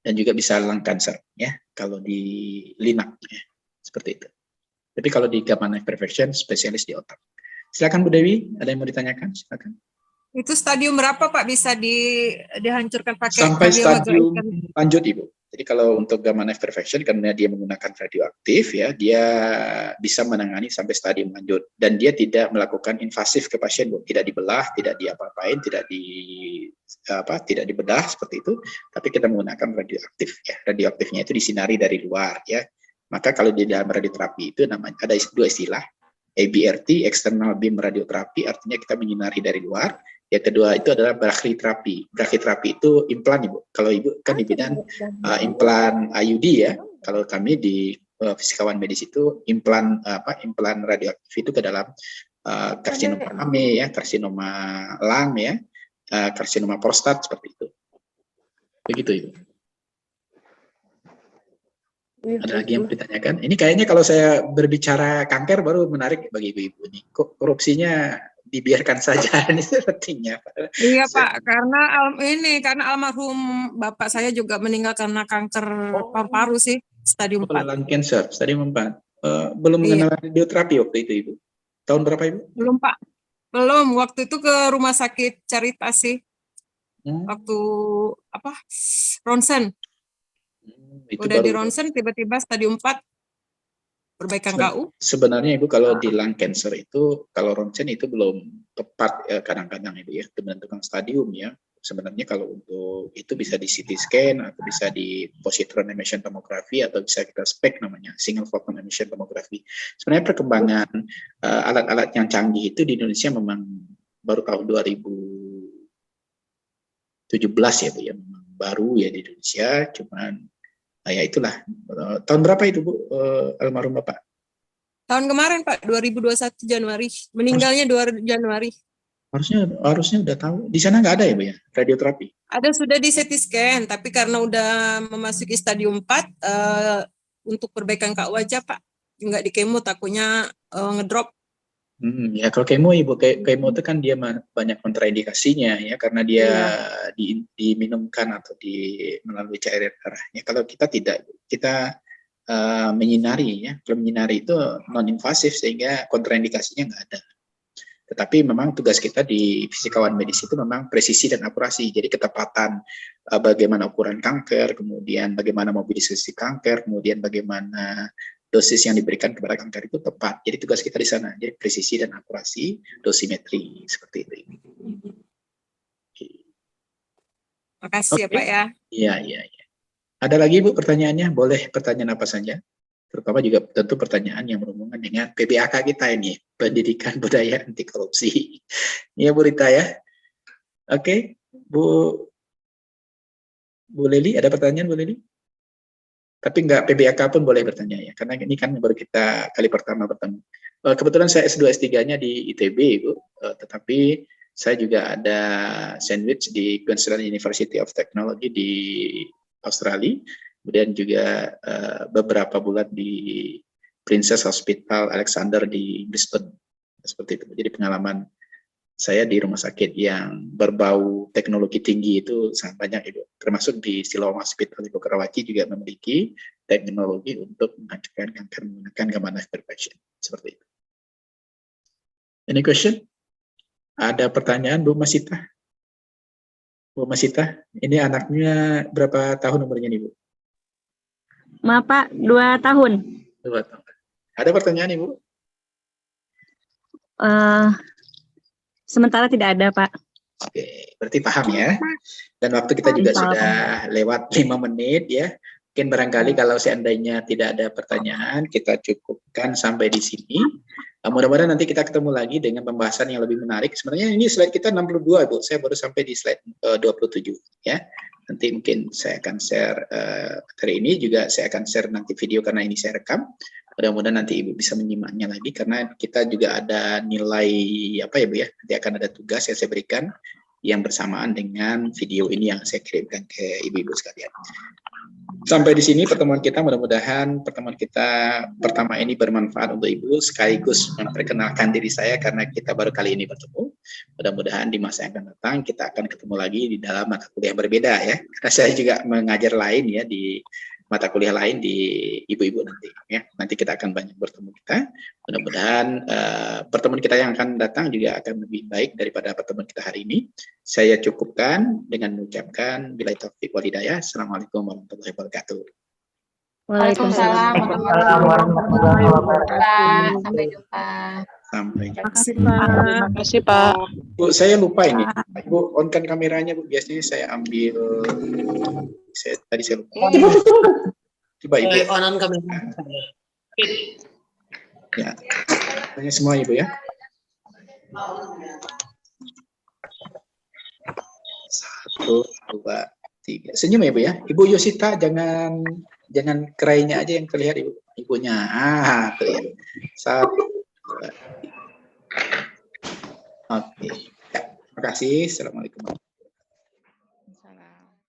dan juga bisa lung cancer, ya. Kalau di Linac, ya, seperti itu. Tapi kalau di gamma knife perfection spesialis di otak. Silakan Bu Dewi, ada yang mau ditanyakan? Silakan. Itu stadium berapa Pak bisa dihancurkan pakai Sampai stadium radioaktif? lanjut Ibu. Jadi kalau untuk gamma knife perfection karena dia menggunakan radioaktif ya, dia bisa menangani sampai stadium lanjut dan dia tidak melakukan invasif ke pasien, Bu. Tidak dibelah, tidak diapa-apain, tidak dibedah seperti itu, tapi kita menggunakan radioaktif ya. Radioaktifnya itu disinari dari luar ya. Maka kalau di dalam radioterapi itu namanya ada dua istilah, EBRT, external beam radioterapi, artinya kita menyinari dari luar. Yang kedua itu adalah brachytherapy. Brachytherapy itu implan Ibu. Kalau Ibu kan di bidang implan IUD ya. Kalau kami di fisikawan medis itu implan radioaktif itu ke dalam karsinoma mami ya, karsinoma lung ya, karsinoma prostat seperti itu. Begitu Ibu. Ada lagi yang ditanyakan? Ini kayaknya kalau saya berbicara kanker baru menarik bagi ibu-ibu nih. Kok korupsinya dibiarkan saja ini sepertinya. Iya Pak, karena almarhum bapak saya juga meninggal karena kanker paru-paru sih, stadium 4. Lung cancer, stadium 4. Belum mengenal radioterapi waktu itu Ibu. Tahun berapa Ibu? Belum Pak, belum. Waktu itu ke rumah sakit Caritas sih. Waktu ronsen. Itu udah baru, di ronsen tiba-tiba stadium 4 perbaikan KU. Sebenarnya Ibu kalau di lung cancer itu kalau ronsen itu belum tepat ya, kadang-kadang Ibu ya untuk menentukan stadium ya. Sebenarnya kalau untuk itu bisa di CT scan atau bisa di positron emission tomography atau bisa kita spek namanya single photon emission tomography. Sebenarnya perkembangan alat-alat yang canggih itu di Indonesia memang baru tahun 2017 ya Bu ya, memang baru ya di Indonesia, cuman ya itulah. Tahun berapa itu Bu almarhum Bapak? Tahun kemarin Pak, 2021 Januari. Meninggalnya 2 Januari. Harusnya udah tahu. Di sana nggak ada ya Bu ya, radioterapi? Ada sudah di CT scan, tapi karena udah memasuki stadium 4 untuk perbaikan KU aja Pak. Nggak di kemo, takutnya ngedrop. Ya kalau kemo Ibu, kemo itu kan dia banyak kontraindikasinya ya karena dia diminumkan atau melalui cairan darahnya. Kalau kita tidak, kita menyinari ya. Kalau menyinari itu non invasif sehingga kontraindikasinya nggak ada. Tetapi memang tugas kita di fisikawan medis itu memang presisi dan akurasi. Jadi ketepatan bagaimana ukuran kanker, kemudian bagaimana mobilisasi kanker, kemudian bagaimana dosis yang diberikan kepada kanker itu tepat. Jadi tugas kita di sana, jadi presisi dan akurasi, dosimetri seperti itu. Makasih ya Pak ya. Iya. Ada lagi Bu pertanyaannya? Boleh pertanyaan apa saja? Terutama juga tentu pertanyaan yang berhubungan dengan PBAK kita ini, Pendidikan Budaya Anti Korupsi. Iya Bu Rita ya. Oke, Bu Leli, ada pertanyaan Bu Leli? Tapi enggak PBAK pun boleh bertanya ya, karena ini kan baru kita kali pertama bertemu. Kebetulan saya S2 S3-nya di ITB Bu, tetapi saya juga ada sandwich di Queensland University of Technology di Australia, kemudian juga beberapa bulan di Princess Hospital Alexander di Brisbane, seperti itu. Jadi pengalaman saya di rumah sakit yang berbau teknologi tinggi itu sangat banyak Ibu. Termasuk di Siloam Hospital Ibu Karawaci juga memiliki teknologi untuk menghancurkan kanker menggunakan gamma knife perfection, seperti itu. Any question? Ada pertanyaan Bu Masita? Bu Masita, ini anaknya berapa tahun umurnya nih Bu? Maaf Pak, 2 tahun. 2 tahun. Ada pertanyaan Ibu? Sementara tidak ada Pak. Oke, berarti paham ya. Dan waktu kita juga sudah lewat 5 menit ya. Mungkin barangkali kalau seandainya tidak ada pertanyaan, kita cukupkan sampai di sini. Mudah-mudahan nanti kita ketemu lagi dengan pembahasan yang lebih menarik. Sebenarnya ini slide kita 62, Bu. Saya baru sampai di slide 27 ya. Nanti mungkin saya akan share materi ini, juga saya akan share nanti video karena ini saya rekam. Mudah-mudahan nanti Ibu bisa menyimaknya lagi karena kita juga ada nilai apa ya Bu ya. Nanti akan ada tugas yang saya berikan yang bersamaan dengan video ini yang saya kirimkan ke Ibu-ibu sekalian. Sampai di sini pertemuan kita, mudah-mudahan pertemuan kita pertama ini bermanfaat untuk Ibu, sekaligus memperkenalkan diri saya karena kita baru kali ini bertemu. Mudah-mudahan di masa yang akan datang kita akan ketemu lagi di dalam mata kuliah berbeda ya. Karena saya juga mengajar lain ya di mata kuliah lain di ibu-ibu nanti ya. Nanti kita akan banyak bertemu kita. Mudah-mudahan pertemuan kita yang akan datang juga akan lebih baik daripada pertemuan kita hari ini. Saya cukupkan dengan mengucapkan billahi taufiq wal hidayah. Assalamualaikum warahmatullahi wabarakatuh. Waalaikumsalam warahmatullahi wabarakatuh. Sampai jumpa. Sampai jumpa. Terima kasih Pak. Bu, saya lupa ini. Bu, on-kan kameranya Bu. Biasanya saya ambil. Tadi saya lupa. Coba Ibu. On kamera. Ya. Tanya semua Ibu ya. 1, 2, 3. Senyum ya Bu ya. Ibu Yosita jangan kerainya aja yang terlihat Ibu. Ibunya. Tuh ya. 1, 2, 3. Oke. Ya, terima kasih. Assalamualaikum.